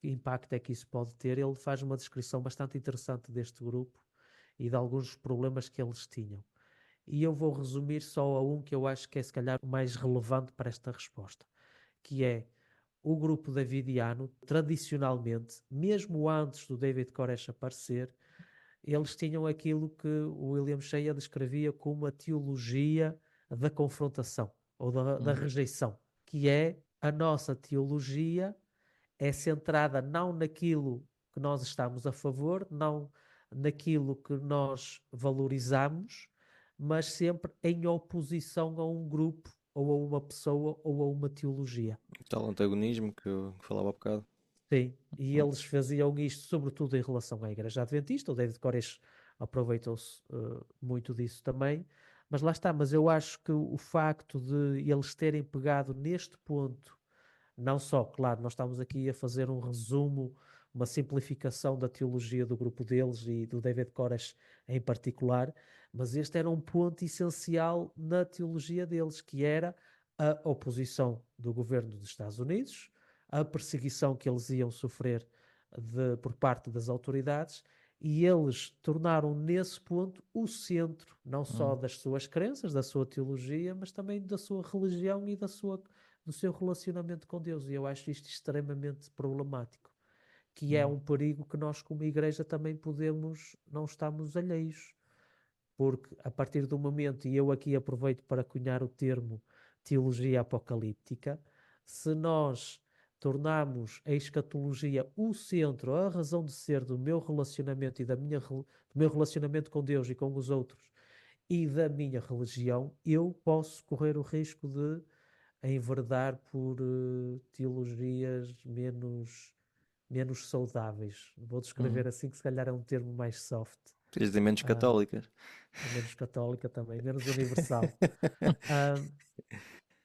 impacto é que isso pode ter, ele faz uma descrição bastante interessante deste grupo e de alguns problemas que eles tinham. E eu vou resumir só a um que eu acho que é se calhar o mais relevante para esta resposta, que é o grupo davidiano, tradicionalmente, mesmo antes do David Koresh aparecer, eles tinham aquilo que o William Shea descrevia como a teologia da confrontação ou da Hum. rejeição, que é a nossa teologia é centrada não naquilo que nós estamos a favor, não naquilo que nós valorizamos, mas sempre em oposição a um grupo ou a uma pessoa ou a uma teologia. Tal antagonismo que eu falava há bocado. Sim, e Hum. eles faziam isto sobretudo em relação à Igreja Adventista. O David Koresh aproveitou-se muito disso também, mas lá está. Mas eu acho que o facto de eles terem pegado neste ponto, não só, claro, nós estamos aqui a fazer um resumo, uma simplificação da teologia do grupo deles e do David Koresh em particular, mas este era um ponto essencial na teologia deles, que era a oposição do governo dos Estados Unidos, a perseguição que eles iam sofrer por parte das autoridades, e eles tornaram nesse ponto o centro, não só Hum. das suas crenças, da sua teologia, mas também da sua religião e do seu relacionamento com Deus. E eu acho isto extremamente problemático, que é Hum. um perigo que nós como igreja também não estamos alheios, porque a partir do momento, e eu aqui aproveito para cunhar o termo teologia apocalíptica, se nós tornarmos a escatologia o centro, a razão de ser do meu relacionamento e do meu relacionamento com Deus e com os outros e da minha religião, eu posso correr o risco de enverdar por teologias menos saudáveis. Vou descrever Hum. assim, que se calhar é um termo mais soft. Tens de menos Ah, católicas. menos católica também, menos universal. Ah,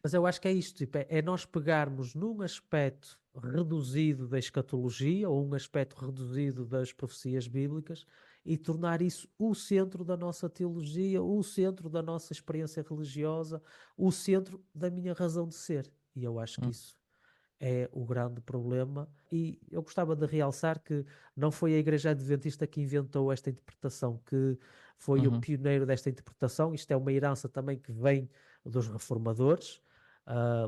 mas eu acho que é isto, tipo, é nós pegarmos num aspecto reduzido da escatologia ou um aspecto reduzido das profecias bíblicas e tornar isso o centro da nossa teologia, o centro da nossa experiência religiosa, o centro da minha razão de ser. E eu acho que Hum. isso é o grande problema. E eu gostava de realçar que não foi a Igreja Adventista que inventou esta interpretação, que foi o Uhum. pioneiro desta interpretação. Isto é uma herança também que vem dos reformadores,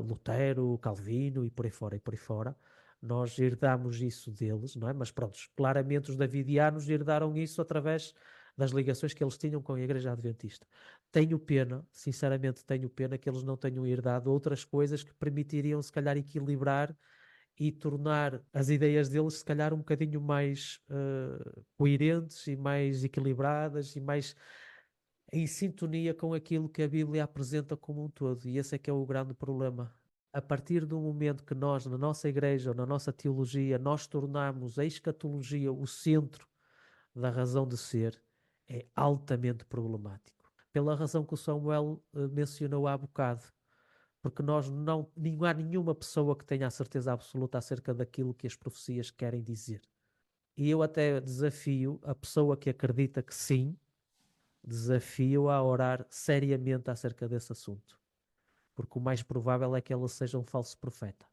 Lutero, Calvino e por aí fora, e por aí fora. Nós herdamos isso deles, não é? Mas pronto, claramente os davidianos herdaram isso através das ligações que eles tinham com a Igreja Adventista. Tenho pena, sinceramente tenho pena que eles não tenham herdado outras coisas que permitiriam se calhar equilibrar e tornar as ideias deles se calhar um bocadinho mais coerentes e mais equilibradas e mais em sintonia com aquilo que a Bíblia apresenta como um todo. E esse é que é o grande problema. A partir do momento que nós, na nossa igreja ou na nossa teologia, nós tornamos a escatologia o centro da razão de ser, é altamente problemático. Pela razão que o Samuel mencionou há bocado. Porque não há nenhuma pessoa que tenha a certeza absoluta acerca daquilo que as profecias querem dizer. E eu até desafio a pessoa que acredita que sim, desafio-a a orar seriamente acerca desse assunto. Porque o mais provável é que ela seja um falso profeta.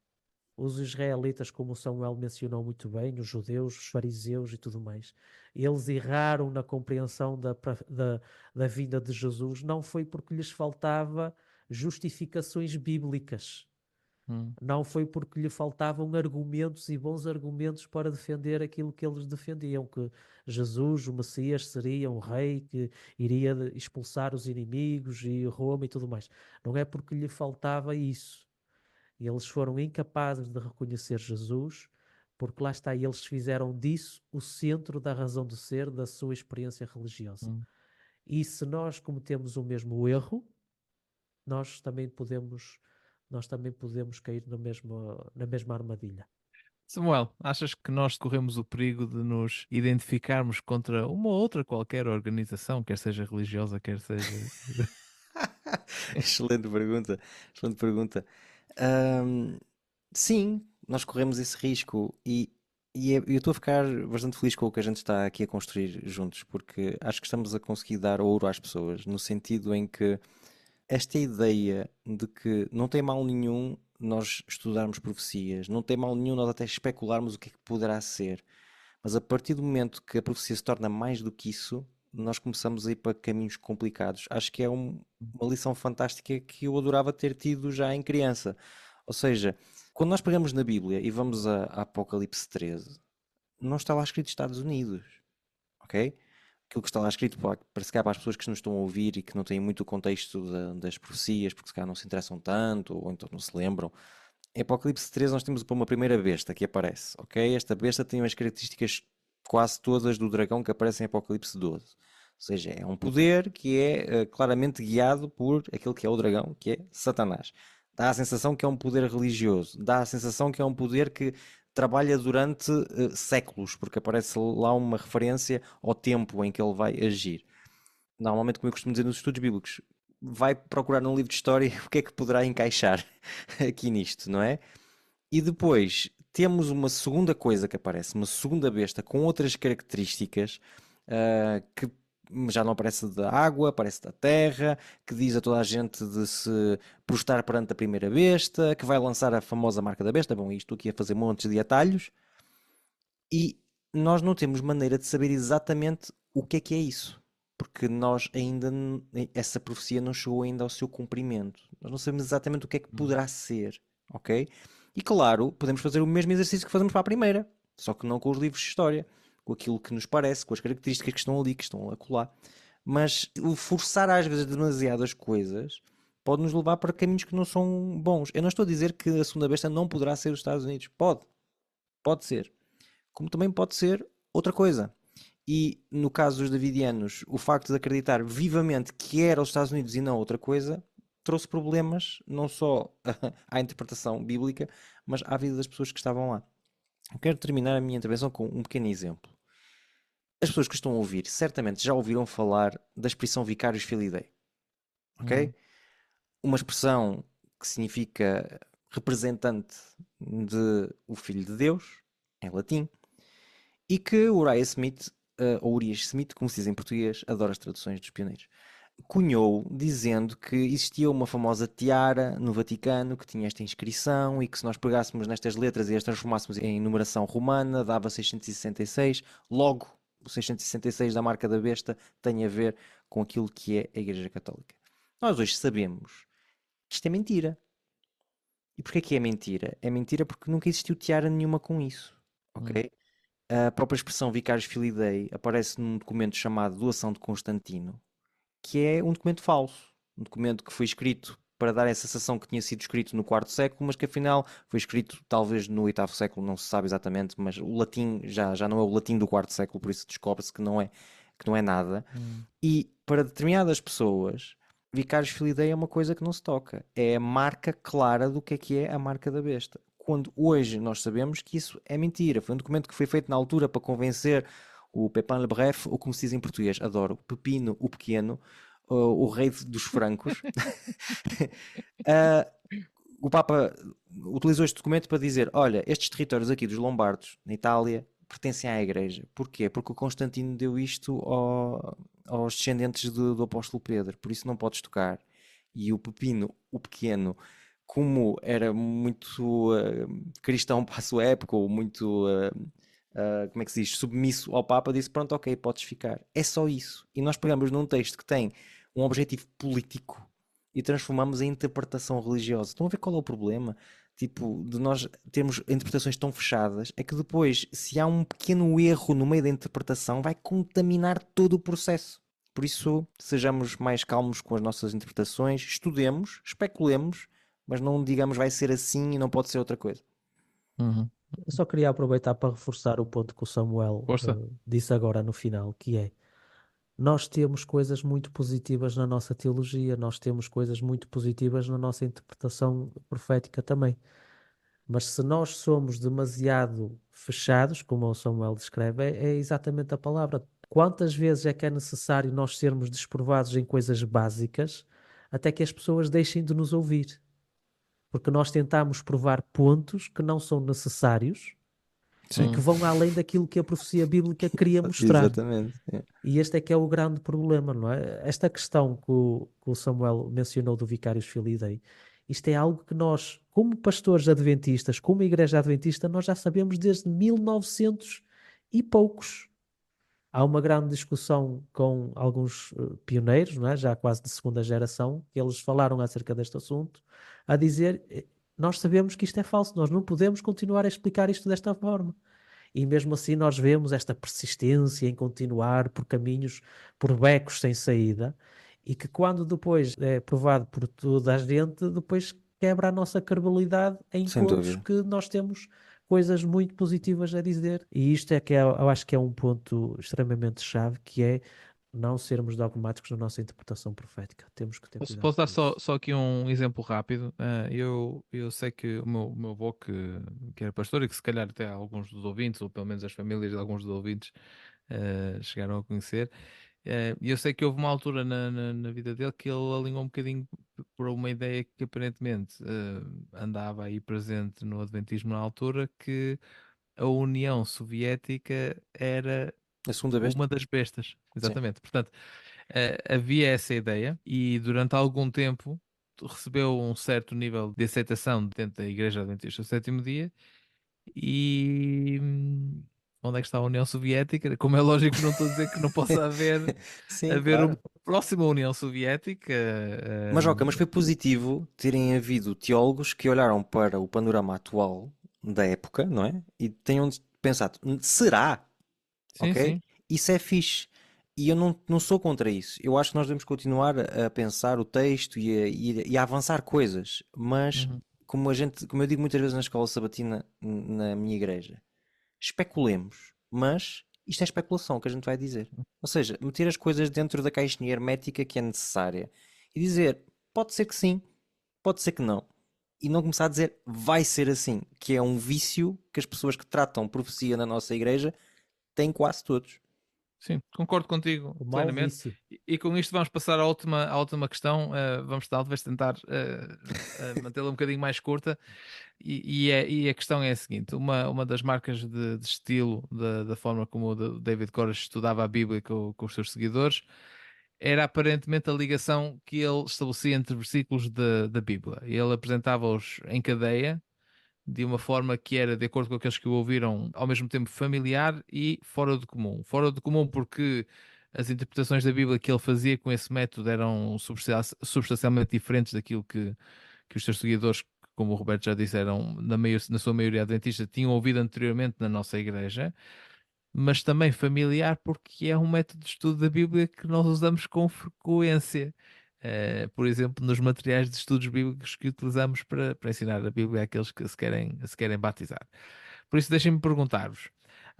Os israelitas, como o Samuel mencionou muito bem, os judeus, os fariseus e tudo mais, eles erraram na compreensão da vinda de Jesus, não foi porque lhes faltava justificações bíblicas, não foi porque lhe faltavam argumentos e bons argumentos para defender aquilo que eles defendiam, que Jesus, o Messias, seria um rei que iria expulsar os inimigos e Roma e tudo mais. Não é porque lhe faltava isso. Eles foram incapazes de reconhecer Jesus, porque lá está, eles fizeram disso o centro da razão de ser da sua experiência religiosa. E se nós cometemos o mesmo erro, nós também podemos cair na mesma armadilha. Samuel, achas que nós corremos o perigo de nos identificarmos contra uma ou outra qualquer organização, quer seja religiosa, quer seja. Excelente pergunta. Excelente pergunta. Ahm, sim, nós corremos esse risco e eu estou a ficar bastante feliz com o que a gente está aqui a construir juntos, porque acho que estamos a conseguir dar ouro às pessoas, no sentido em que esta ideia de que não tem mal nenhum nós estudarmos profecias, não tem mal nenhum nós até especularmos o que é que poderá ser, mas a partir do momento que a profecia se torna mais do que isso, nós começamos a ir para caminhos complicados. Acho que é uma lição fantástica que eu adorava ter tido já em criança. Ou seja, quando nós pegamos na Bíblia e vamos a Apocalipse 13, não está lá escrito Estados Unidos, ok? Aquilo que está lá escrito, para se calhar para as pessoas que nos estão a ouvir e que não têm muito o contexto das profecias, porque se calhar não se interessam tanto, ou então não se lembram, em Apocalipse 13 nós temos uma primeira besta que aparece, ok? Esta besta tem as características quase todas do dragão que aparece em Apocalipse 12. Ou seja, é um poder que é claramente guiado por aquele que é o dragão, que é Satanás. Dá a sensação que é um poder religioso, dá a sensação que é um poder que trabalha durante séculos, porque aparece lá uma referência ao tempo em que ele vai agir. Normalmente, como eu costumo dizer nos estudos bíblicos, vai procurar num livro de história o que é que poderá encaixar aqui nisto, não é? E depois temos uma segunda coisa que aparece, uma segunda besta com outras características que já não aparece da água, aparece da terra, que diz a toda a gente de se prostrar perante a primeira besta, que vai lançar a famosa marca da besta. Bom, isto aqui a fazer montes de atalhos. E nós não temos maneira de saber exatamente o que é isso. Porque nós ainda, essa profecia não chegou ainda ao seu cumprimento. Nós não sabemos exatamente o que é que poderá ser, ok? E claro, podemos fazer o mesmo exercício que fazemos para a primeira, só que não com os livros de história, com aquilo que nos parece, com as características que estão ali, que estão a colar. Mas o forçar às vezes demasiadas coisas pode nos levar para caminhos que não são bons. Eu não estou a dizer que a segunda besta não poderá ser os Estados Unidos. Pode ser. Como também pode ser outra coisa. E no caso dos davidianos, o facto de acreditar vivamente que era os Estados Unidos e não outra coisa, trouxe problemas não só à interpretação bíblica, mas à vida das pessoas que estavam lá. Eu quero terminar a minha intervenção com um pequeno exemplo. As pessoas que estão a ouvir certamente já ouviram falar da expressão Vicarius Filii Dei, ok? Uma expressão que significa representante de o Filho de Deus, em latim, e que o Uriah Smith, ou Urias Smith, como se diz em português, adora as traduções dos pioneiros, cunhou dizendo que existia uma famosa tiara no Vaticano que tinha esta inscrição e que se nós pegássemos nestas letras e as transformássemos em numeração romana, dava 666. Logo, o 666 da marca da besta tem a ver com aquilo que é a Igreja Católica. Nós hoje sabemos que isto é mentira. E porquê que é mentira? É mentira porque nunca existiu tiara nenhuma com isso, ok? A própria expressão Vicarius Filii Dei aparece num documento chamado Doação de Constantino, que é um documento falso. Um documento que foi escrito para dar essa sensação que tinha sido escrito no quarto século, mas que afinal foi escrito talvez no oitavo século, não se sabe exatamente, mas o latim já não é o latim do quarto século, por isso descobre-se que não é nada. E para determinadas pessoas, Vicarius Filii Dei é uma coisa que não se toca. É a marca clara do que é a marca da besta. Quando hoje nós sabemos que isso é mentira. Foi um documento que foi feito na altura para convencer o Pepin le Bref, ou como se diz em português, adoro, Pepino o Pequeno, o rei dos francos. Ah, o Papa utilizou este documento para dizer: olha, estes territórios aqui dos Lombardos, na Itália, pertencem à Igreja. Porquê? Porque o Constantino deu isto aos descendentes do apóstolo Pedro, por isso não podes tocar. E o Pepino, o Pequeno, como era muito cristão para a sua época, ou muito, como é que se diz, submisso ao Papa, disse: pronto, ok, podes ficar. É só isso. E nós pegamos num texto que tem um objetivo político e transformamos em interpretação religiosa. Estão a ver qual é o problema? Tipo, de nós termos interpretações tão fechadas, é que depois, se há um pequeno erro no meio da interpretação, vai contaminar todo o processo. Por isso, sejamos mais calmos com as nossas interpretações, estudemos, especulemos, mas não digamos vai ser assim e não pode ser outra coisa. Uhum. Eu só queria aproveitar para reforçar o ponto que o Samuel Força. disse agora no final, que é: nós temos coisas muito positivas na nossa teologia, nós temos coisas muito positivas na nossa interpretação profética também. Mas se nós somos demasiado fechados, como o Samuel descreve, é exatamente a palavra. Quantas vezes é que é necessário nós sermos desprovados em coisas básicas até que as pessoas deixem de nos ouvir? Porque nós tentamos provar pontos que não são necessários e que vão além daquilo que a profecia bíblica queria mostrar. Exatamente. É. E este é que é o grande problema, não é? Esta questão que o Samuel mencionou do Vicarius Filii Dei, isto é algo que nós, como pastores adventistas, como igreja adventista, nós já sabemos desde 1900 e poucos. Há uma grande discussão com alguns pioneiros, não é? Já quase de segunda geração, que eles falaram acerca deste assunto, a dizer: nós sabemos que isto é falso, nós não podemos continuar a explicar isto desta forma. E mesmo assim nós vemos esta persistência em continuar por caminhos, por becos sem saída, e que quando depois é provado por toda a gente, depois quebra a nossa credibilidade em Sem pontos dúvida. que nós temos coisas muito positivas a dizer. E isto é que eu acho que é um ponto extremamente chave, que é não sermos dogmáticos na nossa interpretação profética. Temos que ter cuidado Posso com dar isso. só aqui um exemplo rápido? Eu sei que o meu avô, que era pastor e que se calhar até alguns dos ouvintes, ou pelo menos as famílias de alguns dos ouvintes, chegaram a conhecer. E eu sei que houve uma altura na vida dele que ele alinhou um bocadinho por uma ideia que aparentemente andava aí presente no Adventismo na altura, que a União Soviética era A segunda vez? uma das bestas. Sim. Exatamente. Portanto, havia essa ideia e durante algum tempo recebeu um certo nível de aceitação dentro da Igreja Adventista do Sétimo Dia e onde é que está a União Soviética? Como é lógico, não estou a dizer que não possa Sim, haver uma claro. próxima União Soviética. Mas, ok, mas foi positivo terem havido teólogos que olharam para o panorama atual da época, não é? E tenham pensado: será? Sim, Ok? sim. Isso é fixe. E eu não sou contra isso. Eu acho que nós devemos continuar a pensar o texto e a avançar coisas. Mas, Uhum. como eu digo muitas vezes na escola sabatina, na minha igreja, especulemos. Mas isto é especulação que a gente vai dizer. Ou seja, meter as coisas dentro da caixinha hermética que é necessária e dizer: pode ser que sim, pode ser que não. E não começar a dizer vai ser assim, que é um vício que as pessoas que tratam profecia na nossa igreja têm quase todos. Sim, concordo contigo O mau plenamente. vício. E com isto vamos passar à última questão. Vamos talvez tentar mantê-la um bocadinho mais curta. E a questão é a seguinte: uma das marcas de estilo da forma como o David Koresh estudava a Bíblia com os seus seguidores era aparentemente a ligação que ele estabelecia entre versículos da Bíblia. Ele apresentava-os em cadeia de uma forma que era, de acordo com aqueles que o ouviram, ao mesmo tempo familiar e fora do comum. Fora do comum porque as interpretações da Bíblia que ele fazia com esse método eram substancialmente diferentes daquilo que os seus seguidores, como o Roberto já disse, eram na sua maioria adventista, tinham ouvido anteriormente na nossa igreja. mas também familiar porque é um método de estudo da Bíblia que nós usamos com frequência. Por exemplo, nos materiais de estudos bíblicos que utilizamos para ensinar a Bíblia àqueles que se querem batizar. Por isso, deixem-me perguntar-vos: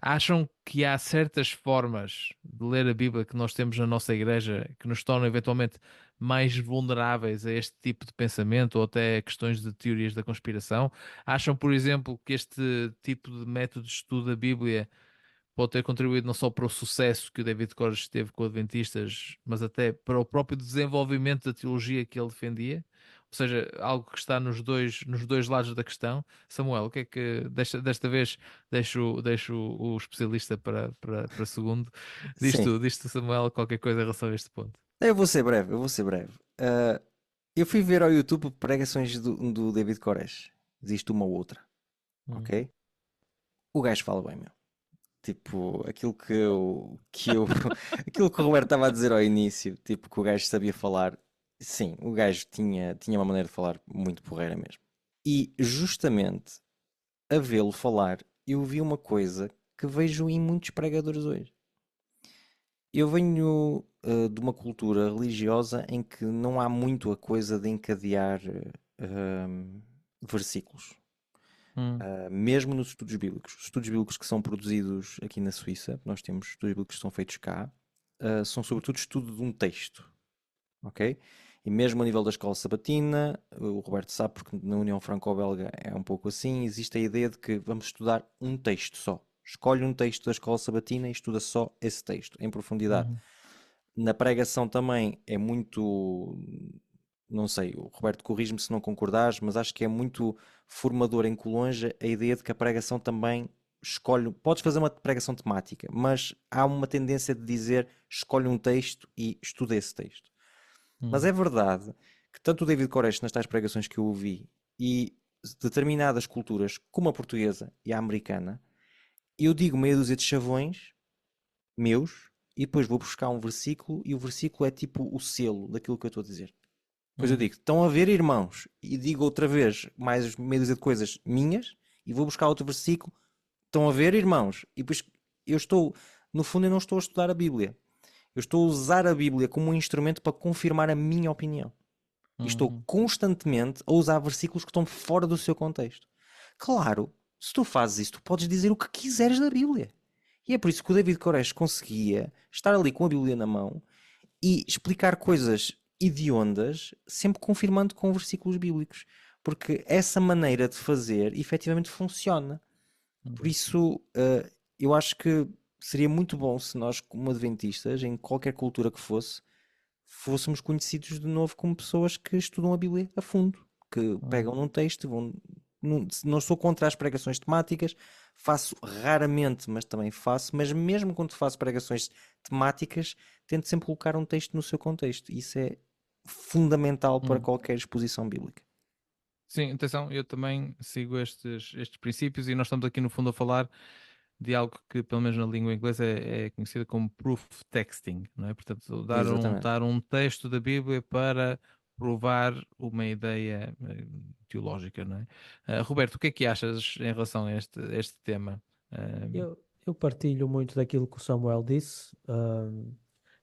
acham que há certas formas de ler a Bíblia que nós temos na nossa igreja que nos tornam eventualmente mais vulneráveis a este tipo de pensamento ou até questões de teorias da conspiração? Acham, por exemplo, que este tipo de método de estudo da Bíblia pode ter contribuído não só para o sucesso que o David Koresh teve com Adventistas, mas até para o próprio desenvolvimento da teologia que ele defendia? Ou seja, algo que está nos dois lados da questão. Samuel, o que é que desta vez deixo o especialista para segundo? Sim, Diz tu, Samuel, qualquer coisa em relação a este ponto. eu vou ser breve, eu vou ser breve. Eu fui ver ao YouTube pregações do David Koresh. Existe uma ou outra, Hum. ok? O gajo fala bem, meu. Tipo, aquilo que aquilo que o Roberto estava a dizer ao início, tipo, que o gajo sabia falar. Sim, o gajo tinha uma maneira de falar muito porreira mesmo. E justamente a vê-lo falar, eu vi uma coisa que vejo em muitos pregadores hoje. Eu venho de uma cultura religiosa em que não há muito a coisa de encadear versículos. Hum. Mesmo nos estudos bíblicos. Os estudos bíblicos que são produzidos aqui na Suíça, nós temos estudos bíblicos que são feitos cá, são sobretudo estudo de um texto, ok? E mesmo a nível da escola sabatina, o Roberto sabe, porque na União Franco-Belga é um pouco assim, existe a ideia de que vamos estudar um texto só. Escolhe um texto da escola sabatina e estuda só esse texto, em profundidade. Uhum. Na pregação também é muito, não sei, o Roberto corrige-me se não concordares, mas acho que é muito formador em Colonja a ideia de que a pregação também escolhe, podes fazer uma pregação temática, mas há uma tendência de dizer escolhe um texto e estuda esse texto. Mas é verdade que tanto o David Koresh nas tais pregações que eu ouvi e determinadas culturas, como a portuguesa e a americana, eu digo meia dúzia de chavões meus e depois vou buscar um versículo e o versículo é tipo o selo daquilo que eu estou a dizer. Depois eu digo, estão a ver, irmãos, e digo outra vez mais meia dúzia de coisas minhas e vou buscar outro versículo. Estão a ver, irmãos? E depois eu estou, no fundo, eu não estou a estudar a Bíblia. Eu estou a usar a Bíblia como um instrumento para confirmar a minha opinião. E estou constantemente a usar versículos que estão fora do seu contexto. Claro, se tu fazes isso, tu podes dizer o que quiseres da Bíblia. E é por isso que o David Koresh conseguia estar ali com a Bíblia na mão e explicar coisas hediondas, sempre confirmando com versículos bíblicos. Porque essa maneira de fazer efetivamente funciona. Por isso, eu acho que seria muito bom se nós, como adventistas, em qualquer cultura que fosse, fôssemos conhecidos de novo como pessoas que estudam a Bíblia a fundo, que pegam num texto, vão. Não sou contra as pregações temáticas, faço raramente, mas também faço, mas mesmo quando faço pregações temáticas, tento sempre colocar um texto no seu contexto. Isso é fundamental para qualquer exposição bíblica. Sim, atenção, eu também sigo estes princípios e nós estamos aqui no fundo a falar de algo que, pelo menos na língua inglesa, é conhecido como proof texting, não é? Portanto, Exatamente. dar um texto da Bíblia para provar uma ideia teológica, não é? Roberto, o que é que achas em relação a este tema? Eu partilho muito daquilo que o Samuel disse.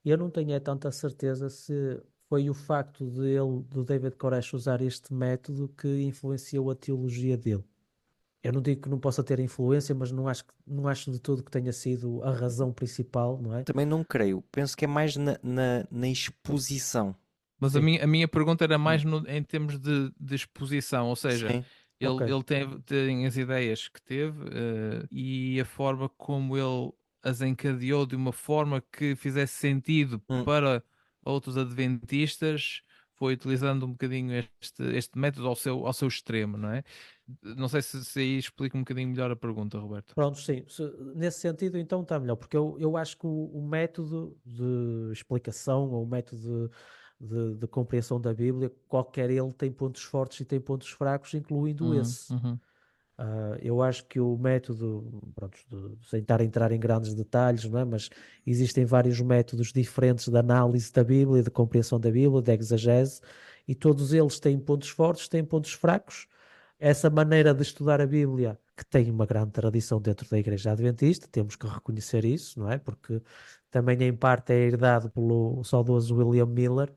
Eu não tenho tanta certeza se foi o facto do David Koresh usar este método que influenciou a teologia dele. Eu não digo que não possa ter influência, mas não acho de todo que tenha sido a razão principal, não é? Também não creio. Penso que é mais na exposição. Mas a Sim. minha pergunta era mais em termos de exposição, ou seja, Sim. Ok. ele tem as ideias que teve e a forma como ele as encadeou de uma forma que fizesse sentido Hum. para outros adventistas, foi utilizando um bocadinho este método ao seu extremo, não é? Não sei se aí explica um bocadinho melhor a pergunta, Roberto. Pronto, sim. Nesse sentido, então está melhor, porque eu acho que o método de explicação ou o método de compreensão da Bíblia, qualquer ele tem pontos fortes e tem pontos fracos, incluindo esse. Uhum. Eu acho que o método, pronto, sem estar a entrar em grandes detalhes, não é? Mas existem vários métodos diferentes de análise da Bíblia, de compreensão da Bíblia, de exegese, e todos eles têm pontos fortes, têm pontos fracos. Essa maneira de estudar a Bíblia que tem uma grande tradição dentro da Igreja Adventista, temos que reconhecer isso, não é? Porque também em parte é herdado pelo saudoso William Miller,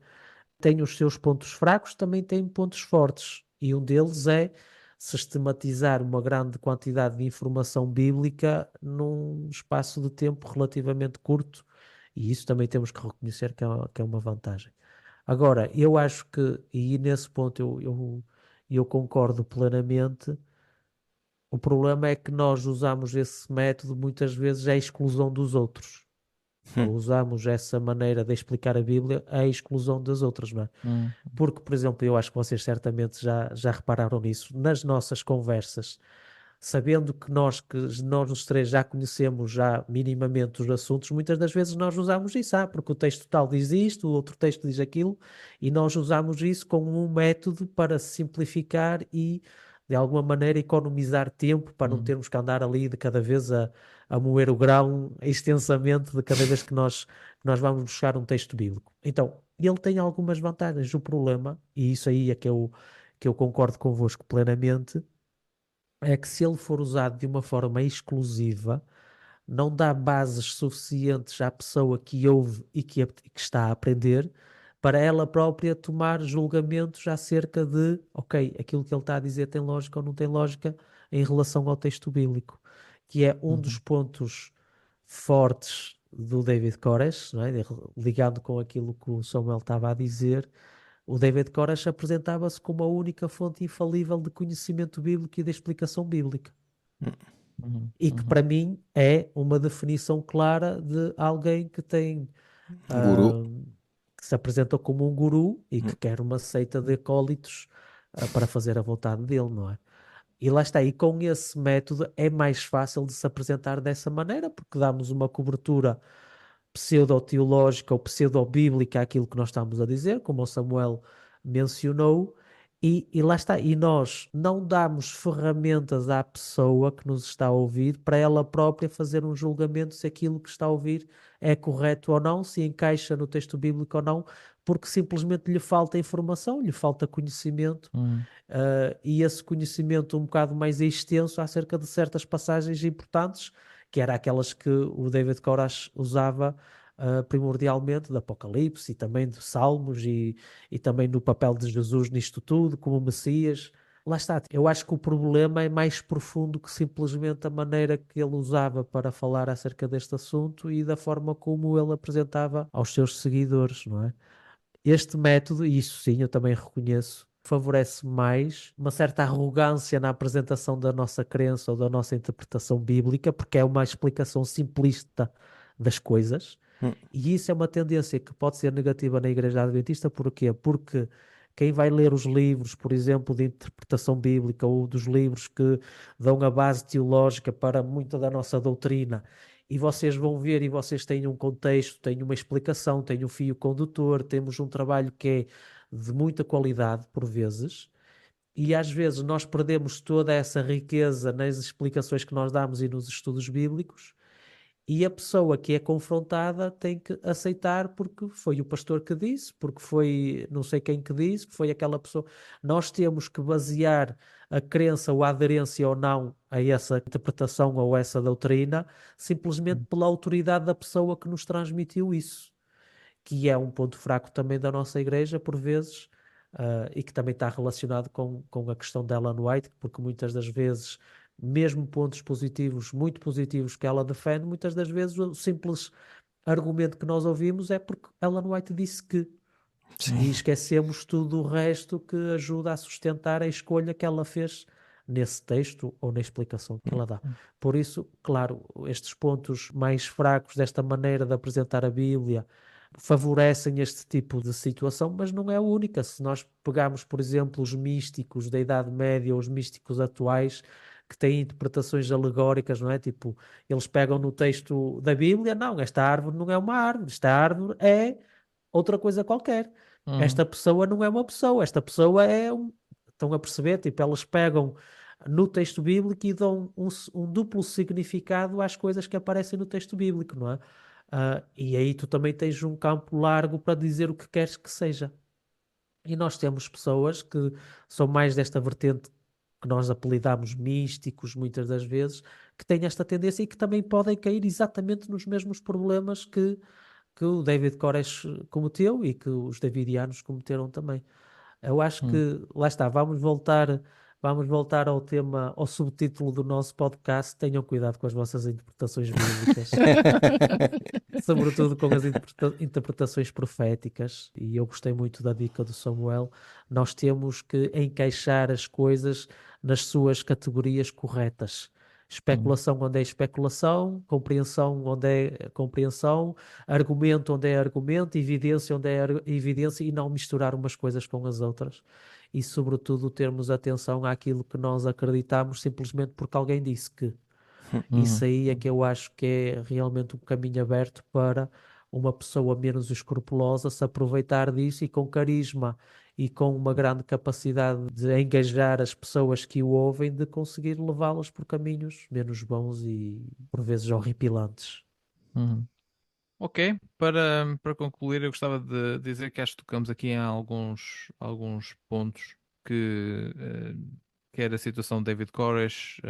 tem os seus pontos fracos, também tem pontos fortes, e um deles é sistematizar uma grande quantidade de informação bíblica num espaço de tempo relativamente curto, e isso também temos que reconhecer que é uma vantagem. Agora, eu acho que, e nesse ponto eu concordo plenamente, o problema é que nós usamos esse método muitas vezes à exclusão dos outros. Ou usamos essa maneira de explicar a Bíblia à exclusão das outras, não é? Porque, por exemplo, eu acho que vocês certamente já repararam nisso, nas nossas conversas, sabendo que nós os três já conhecemos já minimamente os assuntos, muitas das vezes nós usamos isso, porque o texto tal diz isto, o outro texto diz aquilo, e nós usamos isso como um método para simplificar e, de alguma maneira, economizar tempo para não termos que andar ali de cada vez a moer o grão extensamente de cada vez que nós vamos buscar um texto bíblico. Então, ele tem algumas vantagens. O problema, e isso aí é que eu concordo convosco plenamente, é que se ele for usado de uma forma exclusiva, não dá bases suficientes à pessoa que ouve e que está a aprender para ela própria tomar julgamentos acerca de, ok, aquilo que ele está a dizer tem lógica ou não tem lógica em relação ao texto bíblico, que é um dos pontos fortes do David Koresh, não é? Ligando com aquilo que o Samuel estava a dizer. O David Koresh apresentava-se como a única fonte infalível de conhecimento bíblico e de explicação bíblica. E que para mim é uma definição clara de alguém que tem Guru. que se apresenta como um guru e que quer uma seita de acólitos para fazer a vontade dele, não é? E lá está, e com esse método é mais fácil de se apresentar dessa maneira, porque damos uma cobertura pseudo-teológica ou pseudo-bíblica àquilo que nós estamos a dizer, como o Samuel mencionou, e lá está. E nós não damos ferramentas à pessoa que nos está a ouvir para ela própria fazer um julgamento se aquilo que está a ouvir é correto ou não, se encaixa no texto bíblico ou não, porque simplesmente lhe falta informação, lhe falta conhecimento, e esse conhecimento um bocado mais extenso acerca de certas passagens importantes, que era aquelas que o David Koresh usava primordialmente, de Apocalipse e também de Salmos e também no papel de Jesus nisto tudo, como Messias. Lá está, eu acho que o problema é mais profundo que simplesmente a maneira que ele usava para falar acerca deste assunto e da forma como ele apresentava aos seus seguidores, não é? Este método, e isso sim, eu também reconheço, favorece mais uma certa arrogância na apresentação da nossa crença ou da nossa interpretação bíblica, porque é uma explicação simplista das coisas, e isso é uma tendência que pode ser negativa na Igreja Adventista. Porquê? Porque quem vai ler os livros, por exemplo, de interpretação bíblica ou dos livros que dão a base teológica para muita da nossa doutrina, e vocês vão ver e vocês têm um contexto, têm uma explicação, têm um fio condutor, temos um trabalho que é de muita qualidade, por vezes, e às vezes nós perdemos toda essa riqueza nas explicações que nós damos e nos estudos bíblicos, e a pessoa que é confrontada tem que aceitar porque foi o pastor que disse, porque foi não sei quem que disse, que foi aquela pessoa. Nós temos que basear a crença ou a aderência ou não a essa interpretação ou essa doutrina simplesmente pela autoridade da pessoa que nos transmitiu isso, que é um ponto fraco também da nossa igreja, por vezes, e que também está relacionado com a questão da Ellen White, porque muitas das vezes, mesmo pontos positivos, muito positivos que ela defende, muitas das vezes o simples argumento que nós ouvimos é porque Ellen White disse que, e esquecemos tudo o resto que ajuda a sustentar a escolha que ela fez nesse texto ou na explicação que ela dá. Por isso, claro, estes pontos mais fracos desta maneira de apresentar a Bíblia favorecem este tipo de situação, mas não é a única. Se nós pegarmos, por exemplo, os místicos da Idade Média ou os místicos atuais que têm interpretações alegóricas, não é? Tipo, eles pegam no texto da Bíblia, não, esta árvore não é uma árvore, esta árvore é outra coisa qualquer. Esta pessoa não é uma pessoa, esta pessoa é um... Estão a perceber? Tipo, elas pegam no texto bíblico e dão um duplo significado às coisas que aparecem no texto bíblico, não é? E aí tu também tens um campo largo para dizer o que queres que seja. E nós temos pessoas que são mais desta vertente que nós apelidamos místicos muitas das vezes, que têm esta tendência e que também podem cair exatamente nos mesmos problemas que o David Koresh cometeu e que os davidianos cometeram também. Eu acho Hum. que, lá está, vamos voltar ao tema, ao subtítulo do nosso podcast. Tenham cuidado com as vossas interpretações bíblicas, sobretudo com as interpretações proféticas. E eu gostei muito da dica do Samuel. Nós temos que encaixar as coisas nas suas categorias corretas. Especulação onde é especulação, compreensão onde é compreensão, argumento onde é argumento, evidência onde é evidência, e não misturar umas coisas com as outras. E, sobretudo, termos atenção àquilo que nós acreditamos simplesmente porque alguém disse que. Isso aí é que eu acho que é realmente um caminho aberto para uma pessoa menos escrupulosa se aproveitar disso e com carisma e com uma grande capacidade de engajar as pessoas que o ouvem, de conseguir levá-las por caminhos menos bons e por vezes horripilantes. Uhum. Ok, para concluir, eu gostava de dizer que acho que tocamos aqui em alguns pontos que, quer a situação de David Koresh,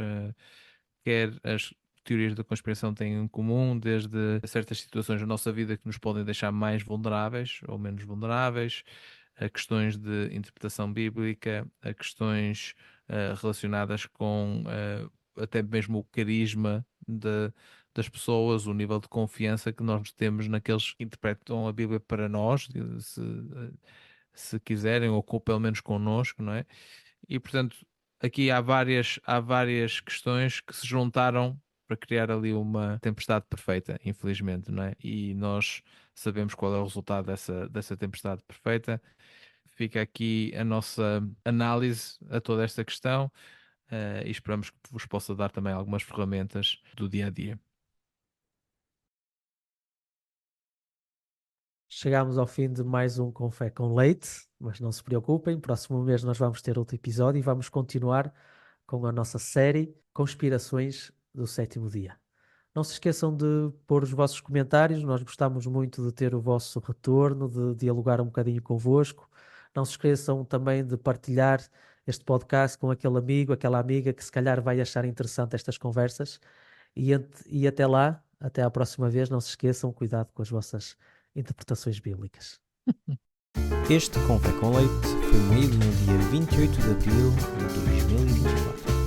quer as teorias da conspiração têm em comum, desde certas situações da nossa vida que nos podem deixar mais vulneráveis ou menos vulneráveis, a questões de interpretação bíblica, a questões relacionadas com até mesmo o carisma das pessoas, o nível de confiança que nós temos naqueles que interpretam a Bíblia para nós, se quiserem, ou pelo menos connosco, não é? E portanto, aqui há várias questões que se juntaram para criar ali uma tempestade perfeita, infelizmente, não é? E nós sabemos qual é o resultado dessa tempestade perfeita. Fica aqui a nossa análise a toda esta questão, e esperamos que vos possa dar também algumas ferramentas do dia a dia. Chegámos ao fim de mais um Café com Leite, mas não se preocupem, próximo mês nós vamos ter outro episódio e vamos continuar com a nossa série Conspirações do Sétimo Dia. Não se esqueçam de pôr os vossos comentários, nós gostamos muito de ter o vosso retorno, de dialogar um bocadinho convosco. Não se esqueçam também de partilhar este podcast com aquele amigo, aquela amiga que se calhar vai achar interessante estas conversas. E até lá, até à próxima vez, não se esqueçam, cuidado com as vossas interpretações bíblicas. Este Café com Leite foi moído no dia 28 de abril de 2024.